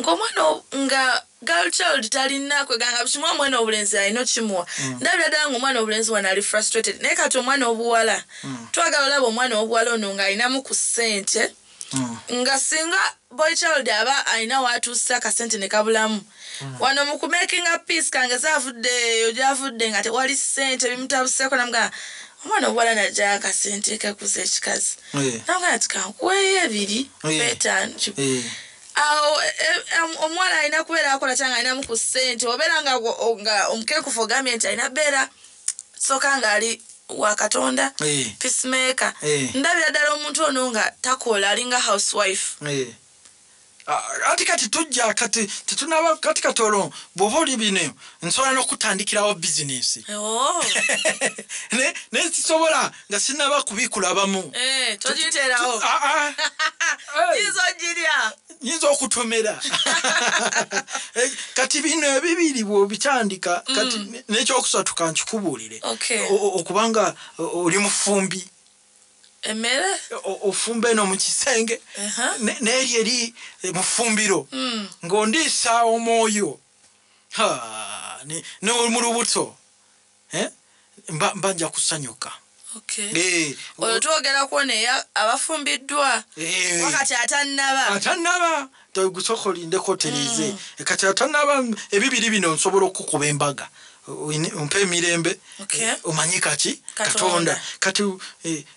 ng'omwana nga girl child talina kweganga bikimuwa omwana obulenzi alina okimuwa ndabira ddala ng'omwana obulenzi wano ali frustrated naye kati omwana obuwala twagala olaba omwana obuwala ono ng'alinamu ku ssente nga singa boy child aba alina watuusa akasente ne kabulamu wano mu kumakinga peace kange zaavuddeeyo gyavudde nga tewali ssente bimutabuseeko namugamba omwana obuwala najja akasente kekuza ekikazi namugamba nti kankuweeyo ebiri beetaano awo omwana alina kubeera akola kyanga alinamu ku ssente obeera nga omukenkufu ogambye nti alina beera soka ng'ali wa Katonda peacemaker ndabira ddala omuntu ono nga takola alinga housewife ati kati tujja kati tetunaba kati katolo bw'oba oli bino nsobola n'okutandikirawo bizinesi naye sisobola nga sinaba kubikulabamu togiteerawo yinza okutomera kati bino ebibiri bw'obitandika kati n'ekyokusatu kankikubuulire okubanga oli mufumbi emmere ofumba eno mu kisenge n'eri eri mufumbiro ng'ondiisa omwoyo mu lubuto mba nja kusanyuka. Oyo twogerako naye abafumbiddwa wakati atannaba gusooka olindeko oteriize kati atannaba ebibiri bino nsobola okukuba embaga ompe emirembe omanyi kaki Katonda kati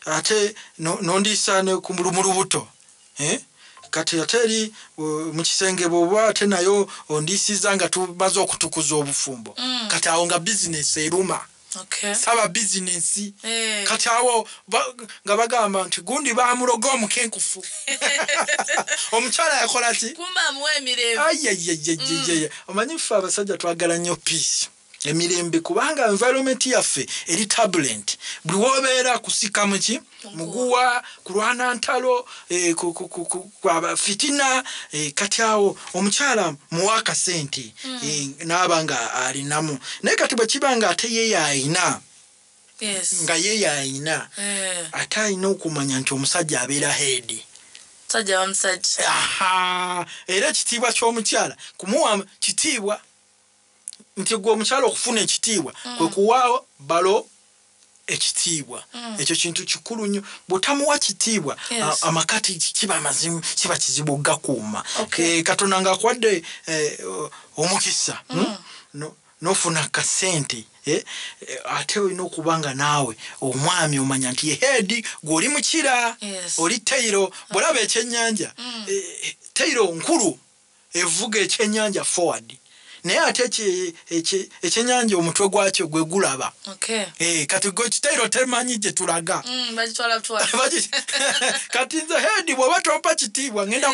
ate nondiisa mu lubuto kati ate eri mu kisenge bw'oba ate nayo ondiisiza nga tumaze okutukuza obufumbo kati awo nga bizinesi eruma saba bizinesi kati awo nga bagamba nti gundi bamuloga omukenkufu omukyala yakola ki kumba amuwa emirembe omanyi ffe abasajja twagala nnyo peace emirembe kubanga environment yaffe eri turbulent buli wobeera kusika muki muguwa kulwana ntalo fitina kati awo omukyala muwa akasente n'aba nga alinamu naye kati bwe kiba nga ate ye yayina nga ye yayina ate alina okumanya nti omusajja abeera heedi era ekitiibwa ky'omukyala kumuwa kitiibwa nti gwe omukyala okufuna ekitiibwa kwe kuwa balo ekitiibwa ekyo kintu kikulu nnyo bw'otamuwa kitiibwa amaka kiba mazimu kiba kizibu gakuuma Katonda ng'akwadde omukisa n'ofuna kasente ate olina okuba nga naawe omwami omanya nti heedi gw'oli mukira oli teyiro bw'olaba ekyennyanja teyiro nkulu evuga ekyennyanja forward naye ate ekyenyanja omutwe gwakyo gwe gulaba kati gwe kitairo temanyi gye tulaga kati nze hedi bw'oba tompa kitiibwa ngenda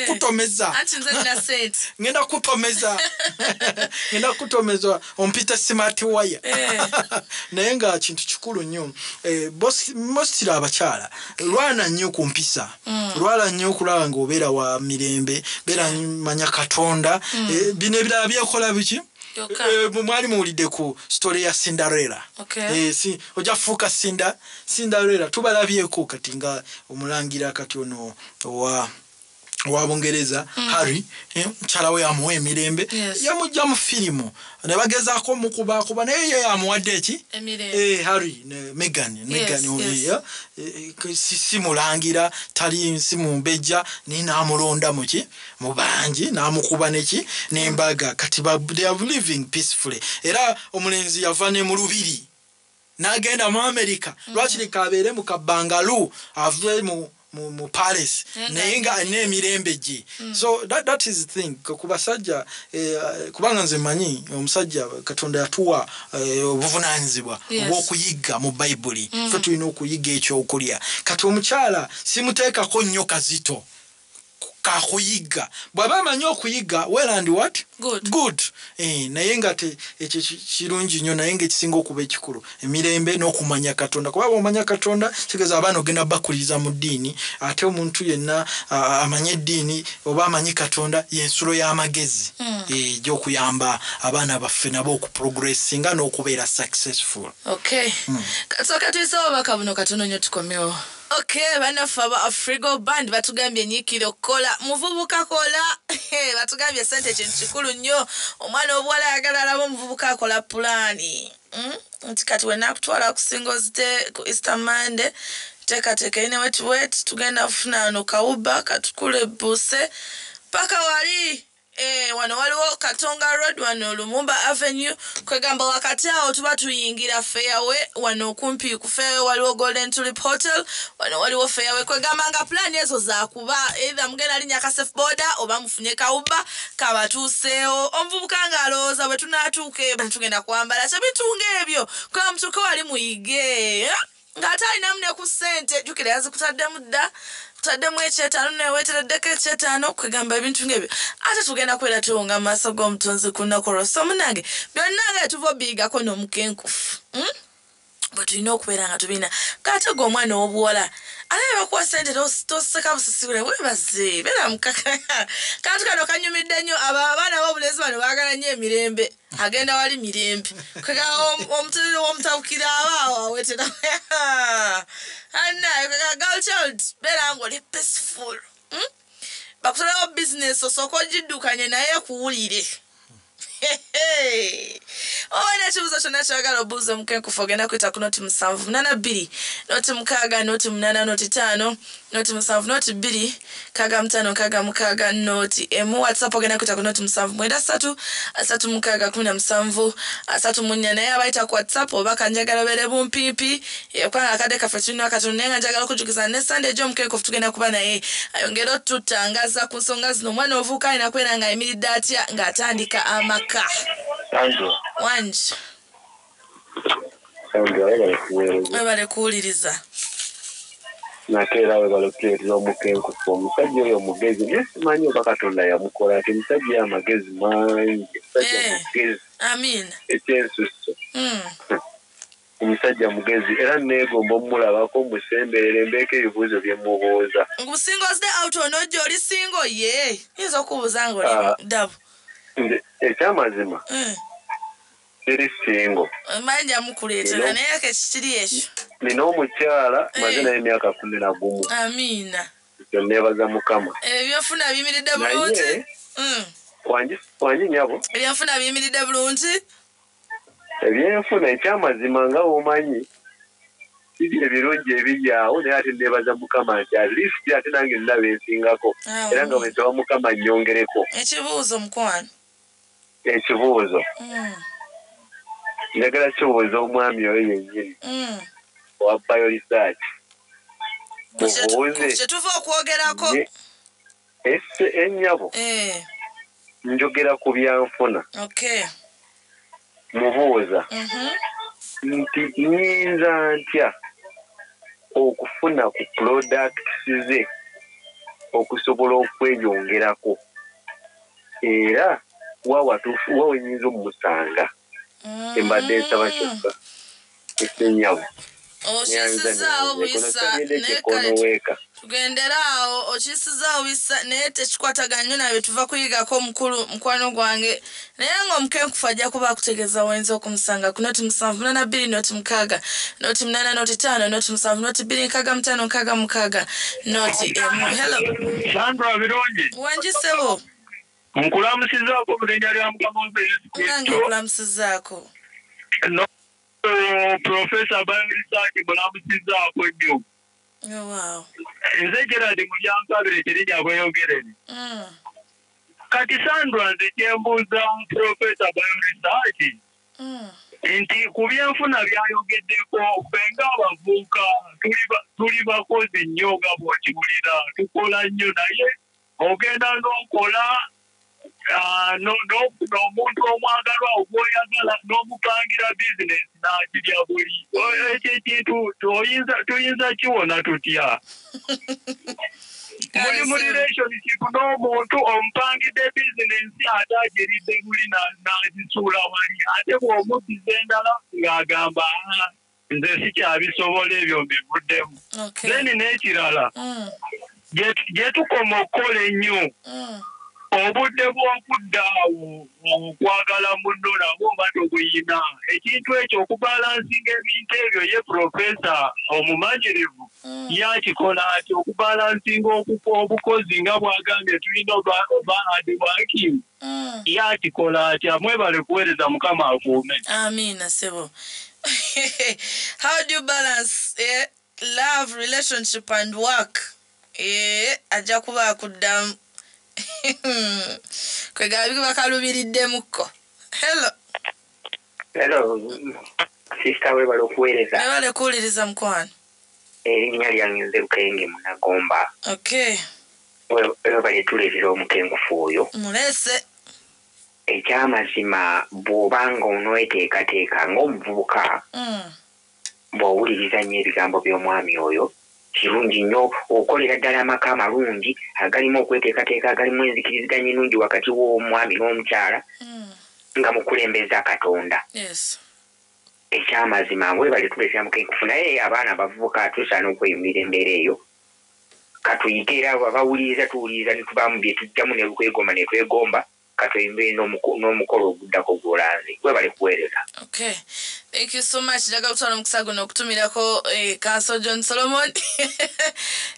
kutomeza ompita smart wire naye nga kintu kikulu nnyo mostly abakyala lwana nnyo ku mpisa lwala nnyo okulaba ng'obeera wa mirembe beera manya Katonda bino ebirala byekola biki mwali muwulidde ku story ya Cinderella ojja fuuka Cinderella tubalabyeko kati nga omulangira kati ono wa Bungereza Harry mukyala we yamuwa emirembe yamujja mu firimu ne bagezaako mukuba naye ye yamuwadde eki Harry ne Meghan si mulangira tali si mumbejja ni naamulonda mu bangi naamukuba neki n'embaga kati they are living peacefully era omulenzi yava ne mu lubiri n'agenda mu America lwaki kabeere mu kabangalu ave mu palace nayenga n'emirembe gye so that is the thing kubasajja kubanga nze manyi omusajja Katonda yatuwa obuvunaanyizibwa obw'okuyigga mu Bayibuli fe tulina okuyigga ekyokulya kati omukyala simuteekako nnyo kazito kakuyigga bw'aba amanyi okuyigga well and what good naye nga ekyo kirungi nnyo naye nga ekisinga okuba ekikulu emirembe n'okumanya Katonda kuba omanya Katonda kitegeeza abaana ogenda bakuliriza mu ddiini ate omuntu yenna amanye eddiini oba amanyi Katonda y'ensulo y'amagezi egy'okuyamba abaana baffe nabo okuprogressinga n'okubeera successful kasooka tuyisewo obubaka buno katono nnyo tukomewo banaffe aba Afrigo Band batugambye nyiikira okukola muvubuka kola batugambye sente kintu kikulu nnyo omwana obuwala ayagala alaba omuvubuka akola pulaani nti kati we nakutwala ku Singles Day ku Easter Monday teekateeka ine wet tugenda kufuna ano kawuba katukule buse paka wali wano waliwo Katonga Road wano Lumumba Avenue kwegamba wakati awo tuba tuyingira Fairway wano kumpi ku Fairway waliwo Golden Tulip Hotel wano waliwo Fairway kwegamba nga plan ezo zakuba either mugenda linya ka safe border oba mufunye kawuba kabatuuseewo omuvubuka nga alowooza bwe tunaatuuke tugenda kwambala kyabitunga ebyo kwa mutuuke wali muyige ng'ate alinamu ne ku ssente jjukira yazikutaddemu dda tutaddemu ekyetaano neweetereddeko ekyetaano kwegamba ebintu ng'ebyo ate tugenda kwera tuwunga mu maaso g'omutonzi ku nnaku olwo so munange byonna nga tuva obiyigako n'omukenkufu bwe tulina okubeera nga tubina kate g'omwana ow'obuwala alabe bakuwa ssente toseka busisibule webaze beera mukaka kantu kano kanyumidde nnyo abaana b'obulezi bano baagala nnyo emirembe agenda wali mirembe kwegamba omutuliro w'omutawukira abaawo awetera annaye kwegamba girl child beera ng'oli peaceful bakutolawo business osooka ogiddukanye naye kuwulire Owana chibuzo chona chagala obuuza omukenkufu ogenda kwita ku noti 782 noti 6 noti 8 noti 5 noti 7 noti 2 kaga 5 kaga 6 noti emu WhatsApp ogenda kwita ku noti 7 3 17 3 naye abayita ku WhatsApp oba kanjagala bere bumpipi yekwanga akade kafetino akatonenga njagala kujukiza ne Sunday jo omukenkufu tugenda kuba naye ayongera tutangaza ku nsonga zino mwana ovuka ina kwera nga emiridde atya ng'atandika amaka Wanji webale kuwuliriza nakeera webale kuteereza omukenkufu omusajja oyo omugezi naye simanyi oba Katonda yamukola ati omusajja amagezi mangi mugezi amin ekyensuso omusajja mugezi era neegomba omulabako musemberere mbeeko ebibuuzo bye mubuuza Singles Day out onojja oli singo ye yinza okubuuza ng'oli dabu ekyamazima siri singo manja mukuleetera naye kekiri ekyo nina omukyala maze naye emyaka 11 amina ekyo neebaza Mukama ebyofuna biyimiridde bulungi wangi nyabo ebyofuna biyimiridde bulungi ebyenfuna ekyamazima nga womanyi siri ebirungi ebiri awo naye ate neebaza Mukama nti at least ate nange ndaba ensingako era nga bwensaba Mukama nnyongereko ekibuuzo mukwano ekibuuzo njagala kibuuza omwami oyo yennyini owa Bio-Research mubuuze kyetuva okwogerako esse ennyabo njogera ku byanfuna. Okay. Mubuuza. Nti nyinza ntya okufuna ku products ze okusobola okweyongerako era wawe nyinza omusanga embadde nsaba kyokka esenyawo okisizaawo bisa naye tugenderaawo okisizaawo bisa naye tekikwataganya nabyo tuva kuyigako omukulu mukwano gwange naye ng'omukenkufu ajja kuba akutegeeza wayinza okumusanga ku noti 782 noti 6 noti 8 noti 5 noti 7 noti 2 6 5 6 6 noti hello Sandra birungi wangi sebo nkulamusizaako mu linnya lya Mukama waffe Yesu Kristo nkulamusizaako no Professor Bayolisaki mulamusizaako nnyo wow nze Gerard Mulyankabire ekirinya bweyogerere kati Sandra nze kyembuuza Professor Bayolisaki nti ku byenfuna byayogeddeko ffe ng'abavubuka tuli bakozi nnyo nga bw'okiwulira tukola nnyo naye ogenda n'okola n'ofuna omuntu omwagalwa ogw'oyagala n'omupangira bizinesi n'akirya buli ekyo ekintu tuyinza kiwona tutya muli mu relationship n'omuntu omupangidde bizinesi ate agiridde buli n'agisuula wali ate bw'omuddiza endala ng'agamba nze sikyabisobola ebyo mbivuddemu then n'ekirala gye tukoma okukola ennyo obudde bw'okuddaawo okwagala munno nabwo oba tobuyina ekintu ekyo okubalansinga ebintu ebyo ye profesa omumanyirivu yakikola ati okubalansinga obukozi nga bwagambye tulina oba hardworking yakikola ati amwebale kuweereza Mukama akuume. Amina sebo. How do you balance love, relationship and work? Ajja kuba akuddamu kwegabi bakalubiriddemukko. Hello sister webale okuweereza webale kuwuliriza mukwano erinnya lyange nze Lukenge Munagomba. Okay webale tuleetera omukengufu oyo mulese ekyamazima bw'obanga onooteekateeka ng'omuvubuka bw'owuliriza nnyo ebigambo by'omwami oyo kirungi nnyo okolera ddala amaka amalungi agalimu okweteekateeka agalimu enzikiriziganya ennungi wakati w'omwami n'omukyala nga mukulembeza Katonda. Ekyamazima webale tuleetera mukenkufu naye abaana abavubuka tusaana okweyumira embeera eyo katuyite era abawuliriza tuwuliriza ne tubaamu bye tujjamu ne lukwegomba ne twegomba katoyimbe n'omukolo oguddako gw'olanze webale kuweereza. Okay, thank you so much. Njagala kutwala omukusago n'okutumirako Council John Solomon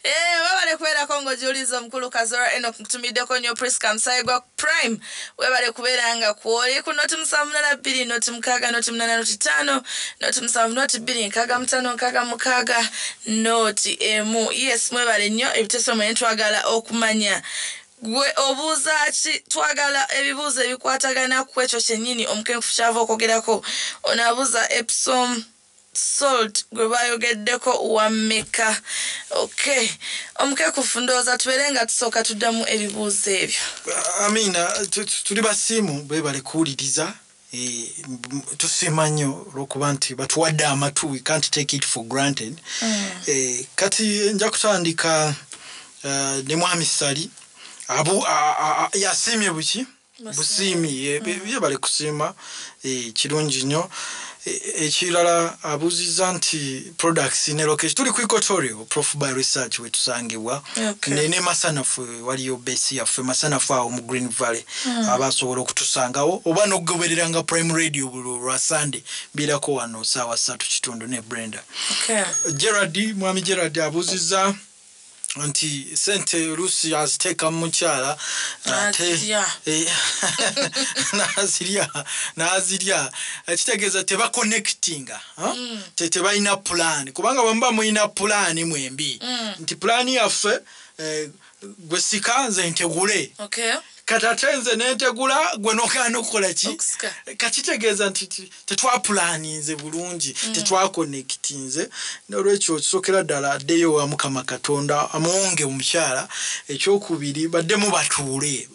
webale kubeerako ng'ojuliza omukulu Kazora Enoch nkutumiddeko nnyo Priska Musaigwa Prime webale kubeera nga kwoli ku noti 782 noti 6 noti 8 noti 5 noti 7 noti 2 6 5 6 6 noti emu. Yes mwebale nnyo ebiteeso mwe twagala okumanya gwe obuuza ki twagala ebibuuzo ebikwatagana ku ekyo kyennyini omukenkufu kyava okwogerako onaabuuza Epsom salt gwe bayogeddeko wammeka. Okay omukenkufu ndowooza tubeere nga tusooka tuddamu ebibuuzo ebyo. Amina tuli basiimu bebale kuwuliriza tusiima nnyo olw'okuba nti batuwadde amatu we can't take it for granted. Kati nja kutandika ne mwami Sali yasimye buki busiimi bale kusiima kirungi nnyo. Ekirala abuuziza nti products ne location tuli ku Equatorial Prof by Research wetusangibwa ne Masanafu waliyo base yaffe Masanafu awo mu Green Valley abasobola okutusangawo oba n'okugobereranga Prime Radio buli lwa Sunday birako wano saawa 3:30 ne Brenda. Mwami Gerard abuuziza nti sente Lucy aziteeka mu mukyala nazirya ekitegeeza teba connectinga tebalina plan kubanga bamba mulina plan mwembi nti plan yaffe gwe sika nze ntegule katatenze nentegula gwe nokana okukola ki kakitegeeza nti tetwapulaninze bulungi tetwaconnectinze n'olwekyo kisokera ddala addeyo wa Mukama Katonda amuwonge omukyala ekyokubiri baddemu batuule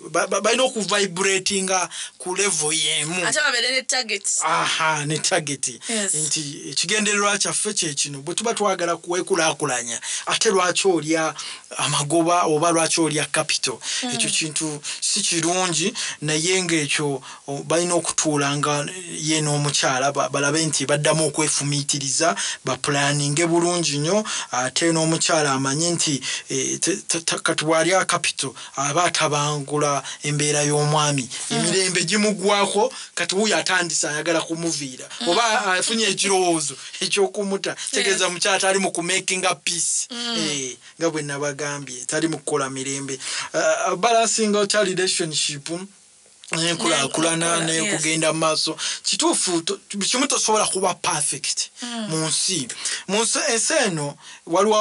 balina okuvibratinga ku level yemu ate babeere ne target ne target nti ekigendererwa kyaffe kyekino bwe tuba twagala kuwekulaakulanya ate lwaki olya amagoba oba lwaki olya capital ekyo kintu si kirungi naye ng'ekyo balina okutuulanga ye n'omukyala balabe nti baddamu okwefumiitiriza bapulaninge bulungi nnyo ate n'omukyala amanye nti kati bw'alya capital aba atabangula embeera y'omwami emirembe gimugwako kati wuyo atandise ayagala kumuviira oba afunye ekirowoozo ekyokumuta tegeeza mukyala tali mu kumakinga peace nga bwe nabagambye tali mu kukola mirembe balancing out relationship enkulaakulana n'ekugenda mu maaso kituufu kimu tosobola kuba perfect mu nsi ensi eno waliwo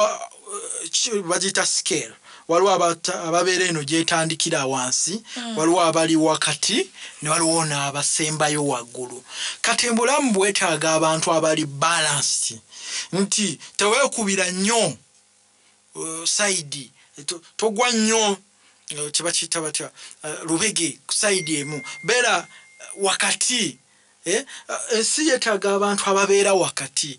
bagiyita scale waliwo ababeera eno gyetandikira wansi waliwo abali wakati ne waliwo n'abasembayo waggulu kati embulamu bwetaaga abantu abali balanced nti teweekubira nnyo saidi togwa nnyo kiba kiyita batya lubege ku saidi emu beera wakati ensi yeetaaga abantu ababeera wakati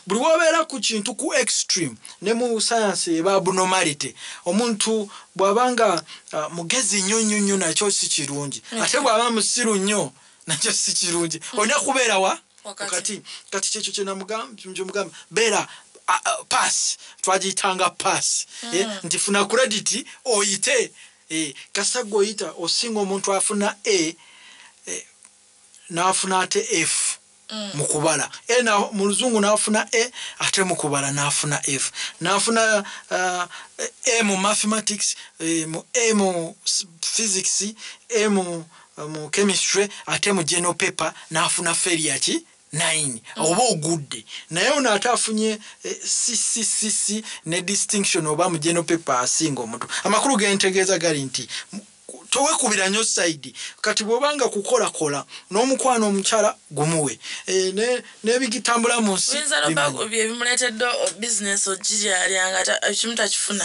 buli wobeera ku kintu ku extreme ne mu science eba abnormality omuntu bw'abanga mugezi nnyo nnyo nnyo nakyo si kirungi ate bw'aba musiru nnyo nakyo si kirungi olina kubeera wakati kati kyekyo kyenamugamba beera pass twagiyitanga pass nti funa credit oyite kasita goyita osinga omuntu afuna A n'afuna ate F mu kubala mu luzungu n'afuna A ate mu kubala n'afuna F n'afuna A mu mathematics A mu physics A mu chemistry ate mu general paper n'afuna failure ki 9 oba ogudde naye ono ate afunye CCCC ne distinction oba mu general paper asinga omuntu amakulu gentegeeza gali nti towekubira nnyo side kati bw'obanga kukola n'omukwano omukyala gumuwe n'ebigitambula mu nsi bimuleetedde business ogiryanga ekimu takifuna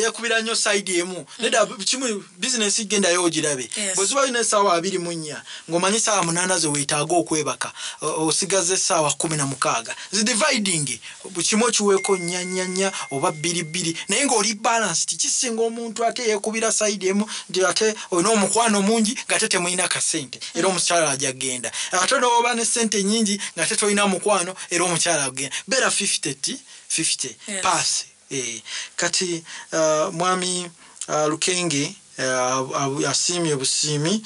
yakubira nnyo side emu nedda kimu business gendayo ogirabe bwe ziba lina essaawa 24 ng'omanyi essaawa 8 ze weetaaga okwebaka osigaze essaawa 16 zidividing buli kimu okiweeko nnya oba 2 naye ng'oli balanced kisinga omuntu ate yeekubira side emu nti ate olina omukwano mungi ng'ate temulina kasente era omukyala ajja genda ate n'oba ne sente nyingi ng'ate tolina mukwano era omukyala agenda beera 50 pass kati mwami Lukenge asiimye busiimi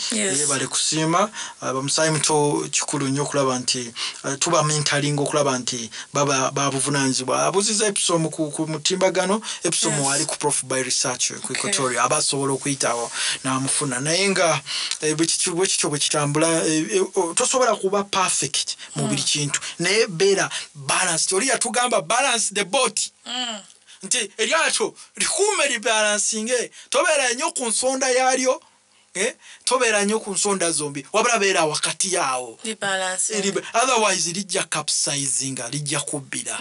bale kusiima bamusaayi muto kikulu nnyo okulaba nti tuba mentalinga okulaba nti babuvunaanyizibwa abuziza episomu ku mutimbagano episomu ali ku Prof by Research ku Equatoria abasobola okuyitawo n'amufuna naye nga bwe kityo bwe kitambula tosobola kuba perfect mu buli kintu naye beera balanced oli yatugamba balance the boat nti eryato likuume libalansinge tobeera nnyo ku nsonda yaalyo tobeera nnyo ku nsonda zombi wabula beera wakati yaawo otherwise lijja capsizinga lijja kubbira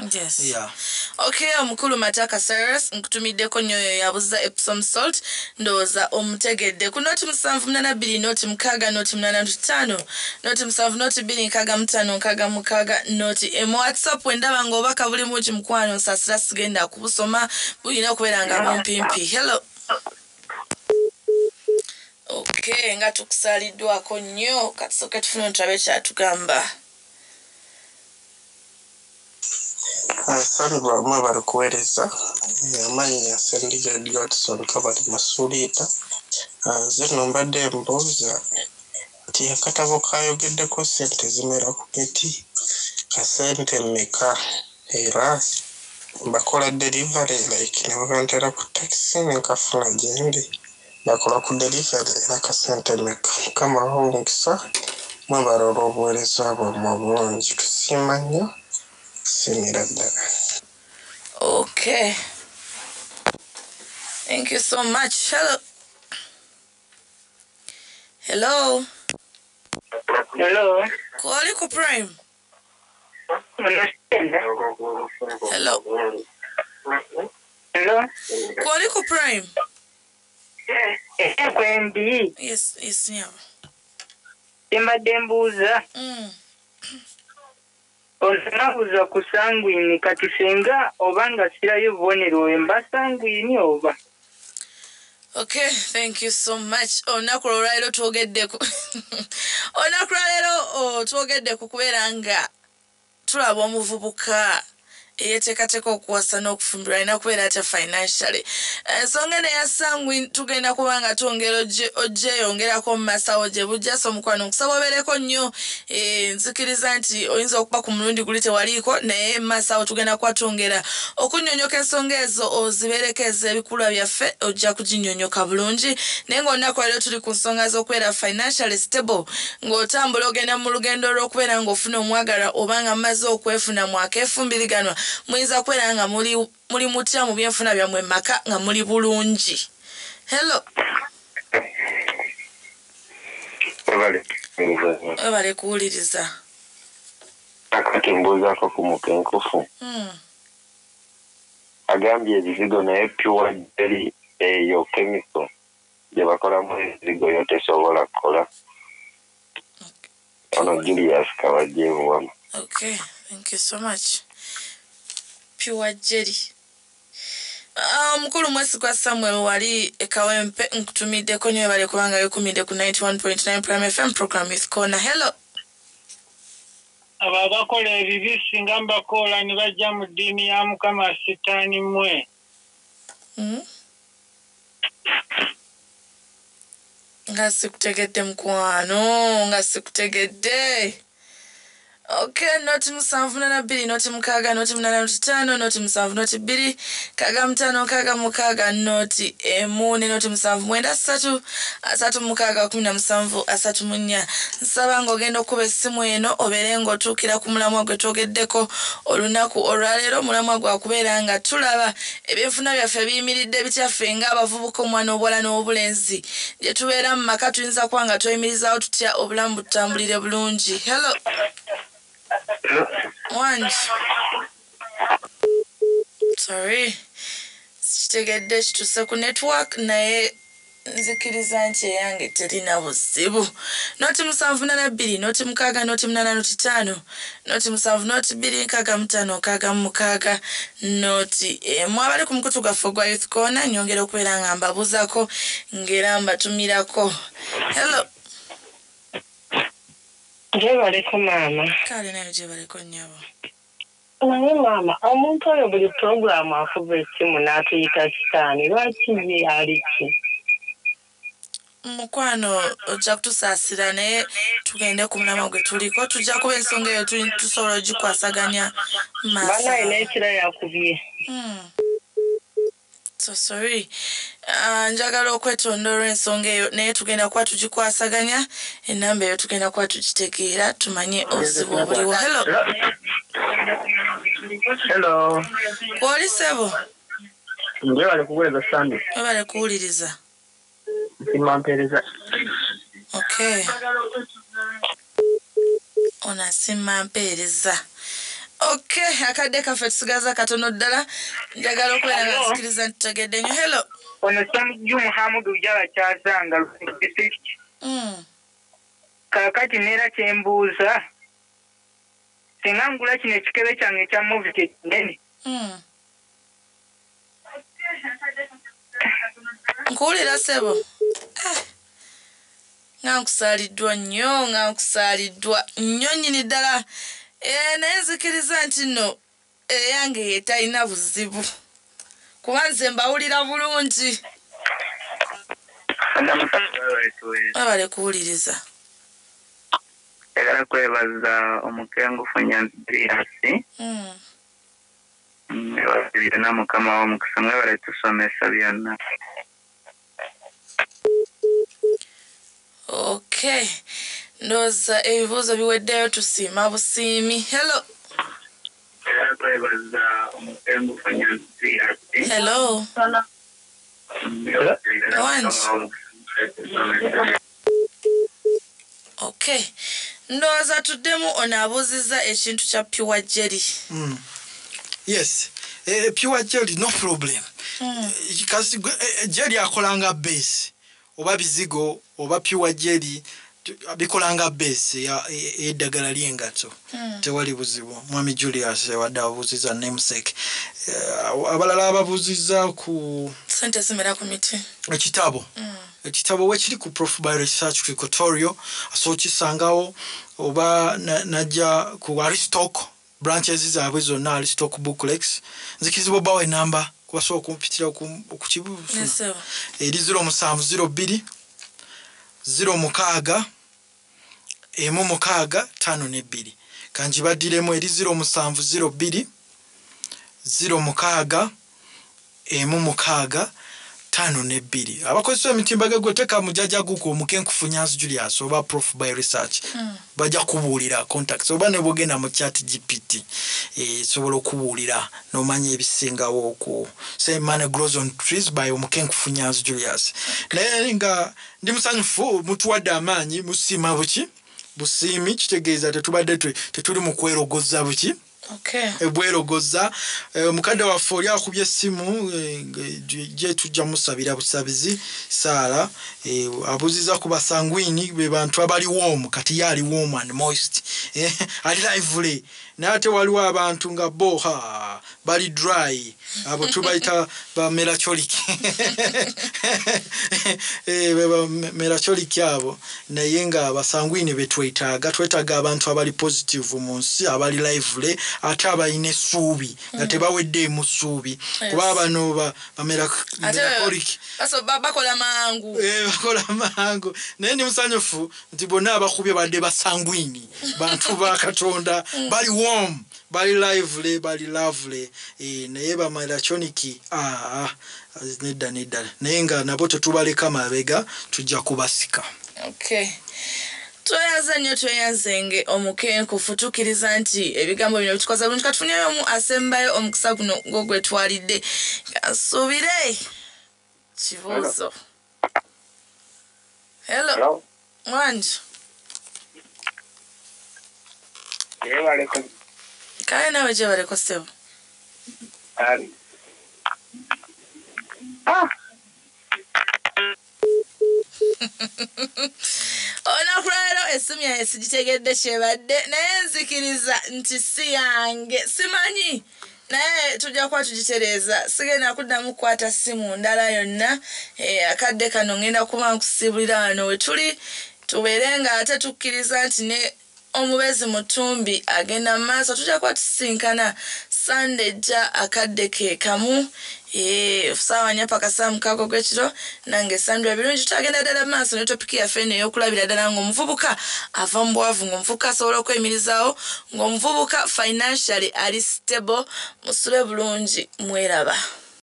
okay omukulu Mataka Cyrus nkutumiddeko nnyo oyo yabuza Epsom salt ndowooza omutegedde ku noti 782 noti 6 noti 85 noti 7 noti 2 6 noti mu WhatsApp wendaba ng'obaka buli muki mukwano saasira sigenda kubusoma bulina okubeera nga bumpimpi hello okay nga tukusaliddwako nnyo katusooke tufune tulabe kyatugamba Salwa mwe bali kuweereza amannya Sendija Edwardson kabali masuliita zino mbadde mbuuza nti akatabo kayogeddeko ssente zimera ku miti kasente mmeka era bakola delivery like ne bantera ku taxi nkafuna gyendi bakola ku delivery era kasente mmeka kama hongisa mwe baloola obuweereza bwammwe obulungi tusiima nnyo Similadda. Okay. Thank you so much. Hello. Hello. Hello. Kwali ku Prime. Hello. Hello. Kwali ku Prime. Kwendi. Yes, nyawa. Mbadde mbuuza. Onabuuza ku sangwini kati singa oba nga sirayo bubonero mba sangwini oba. Okay, thank you so much. Olunaku olwaleero twogeddeko. Olunaku olwaleero twogeddeko kubeera nga tulaba omuvubuka eyeteekateeka okuwasa n'okufumbirwa alina kubeera atya financially. Ensonga eno eya sangwi tugenda kuba nga twongera ogyeyongerako mu masawo gye bujja. So mukwano nkusaba obeereko nnyo. Nzikiriza nti oyinza okuba ku mulundi guli tewaliiko naye mu masawo tugenda kuba twongera okunnyonnyoka ensonga ezo ozibeereko ez'ebikulwa byaffe ojja kuginnyonnyoka bulungi. Naye ng'olunaku leero tuli ku nsonga z'okubeera financially stable ng'otambula ogenda mu lugendo lw'okubeera ng'ofuna omwagalwa oba nga mumaze okwefuna mwakeefumbiriganwa. Muyinza kubeera nga muli mutya mu byenfuna byammwe maka nga muli bulungi. Hello. Webale kuwuliriza. Akati mbuuzaako ku mukenkufu. Agambye ebizigo naye pure jelly eyo chemical gye bakolamu ebizigo yo tesobola kukola. Ono Julius Kabajjeebuwamu. Okay, thank you so much. Pure jelly. Mukulu mwesigwa Samuel wali ekawempe nkutumiddeko nnyo bale kubanga yokumidde ku 91.9 Prime FM program with Corner. Hello. Abo abakola ebibi singa mbakola ne bajja mu ddiini ya Mukama sitaani mmwe. Nga sikutegedde mukwano, nga sikutegedde. Okay, noti 7 noti 6 noti 8 noti 5 noti 7 kaga 5 kaga 6 noti 1 noti 7 3 3 17 34 nsaba ng'ogenda okuba essimu eno obeere ng'otuukira ku mulamwa gwe twogeddeko olunaku olwaleero. Mulamwa gwakubeera nga tulaba ebyenfuna byaffe biyimiridde bityaffe ng'abavubuka omwana obuwala n'obulenzi gye tubeera mu maka tuyinza kuba nga tweyimirizaawo tutya obulamu butambulire bulungi. Hello. One. Sorry. Sitegedde kituse ku network naye nzikiriza nti eyange terina buzibu. Noti 7 noti 6 noti 8 noti 5 noti 7 noti 2 kaga 5 kaga 6 noti mwabali ku mukutu gwaffe gwa Youth Corner nyongera okubeera nga mbabuuzako ngera mbatumirako. Hello. Jebaleko mama. Kale nayo jebaleko nnyabo. Naye mama, omuntu oyo buli programu afuba essimu n'atuyita kitaani lwaki ye ali ki? Mukwano ojja kutusaasira naye tugende ku mulamwa gwe tuliko tujja kuba ensonga eyo tusobola ogikwasaganya maaso. Banaye n'ekira yakubye. So sorry. Njagala okwetonda olw'ensonga eyo naye tugenda kuba tugikwasaganya ennamba eyo tugenda kuba tugitegeera tumanye obuzibu obuliwo. Hello. Hello. Kwoli ssebo? Njewale kuwuliriza Sandi. Webale kuwuliriza. Simampereza. Okay. Ona simampereza. Okay, akadde kaffe tusigaza katono ddala. Njagala okubeera nga nzikiriza ntutegedde nnyo. Hello. Ono Samju Muhammadu Jala kyazanga district. Kakati neera kyembuuza. Singa ngula kino ekikebe kyange ekya movie kyekinene. Nkuwulira ssebo. Nga nkusaaliddwa nnyo nnyini ddala. Naye nzikiriza nti nno eyange yetalina buzibu kuba nze mbawulira bulungi. Webale kuwuliriza. Egala kwebaza omukengufu Nyanziriyasi. Ebazibire na Mukama w'omukisa mwebale tusomesa byonna. Okay. Ndowooza ebibuuzo biweddeyo tusiima busiimi. Hello. Hello. Okay. Ndowooza tuddemu ono abuuzizza ekintu kya pure jelly. Yes. Pure jelly, no problem. Kasi jelly akolanga base. Oba bizigo, oba pure jelly, bikolanga base eddagala ly'engato. Tewali buzibu. Mwami Julius wadde abuuzizza namesake. Abalala ababuuzizza ku Sente zimera ku miti. Ekitabo. Ekitabo wekiri ku Prof by Research tutorial asokisangawo oba najja ku Aristoc branches zaabwe zonna Aristoc Booklets nzikizibwa bawe namba kwaso okumpitira ku kibufu eri 0702 06 1652 kanji badiremu eri 0702 06 1652 abakozesa emitimbaga goteka mujaja guko omukenkufu Nyanzi Julius oba Prof by Research baja kubuulira contacts oba ne bogenda mu chat GPT sobola okubuulira nomanya ebisingawo ku say money grows on trees by omukenkufu Nyanzi Julius naye nga ndi musanyufu mutuwadde amaanyi musima buki busimi kitegeeza tetuli mu kwerogoza buki. Okay. Ebwerogoza mukadde waffe oli akubye essimu je tujja musabira busabizi Sara abuziza ku basangwini be bantu abali warm kati yali warm and moist ali lively nate waliwo abantu nga boha bali dry abo tubaita ba melancholic ba melancholic abo naye nga abasangwini betwetaaga abantu abali positive mu nsi abali lively ate abalina essuubi nga tebawedde mu ssuubi kuba bano ba melancholic bakola mangu bakola mangu naye ndi musanyufu nti bonna abakubye badde basangwini bantu ba Katonda bali warm bali lively bali lovely naye ba melancholic nedda naye nga nabo tetubaleka mabega tujja kubasika. Okay. Tweyanzenge omukenkufu tukiriza nti ebigambo bino bitukoza bulungi katufunyeyo mu asembayo omukisa guno ng'ogwetwalidde asuubire kibuuzo. Hello. Wanji. Kale nawe gye baleko ssebo. Onakulero esimu yange sigitegedde kyebadde naye nzikiriza nti si yange simanyi naye tujja kuba tugitereeza sigenda kuddamu kukwata simu ndala yonna akadde kano ngenda kuba nkusibulira wano we tuli tubeere nga ate tukkiriza nti ne omubezi Mutumbi agenda mu maaso tujja kuba tusinkana Sunday jja akadde ke kamu sawa nya paka saa mukaaga gw'ekiro nange Sandra birungi tutagenda ddala maaso ne topiki yaffe eno ey'okulabira ddala ng'omuvubuka ava mu bwavu ng'omuvubuka asobola okwemirizaawo ng'omuvubuka financially ali stable musule bulungi mweraba.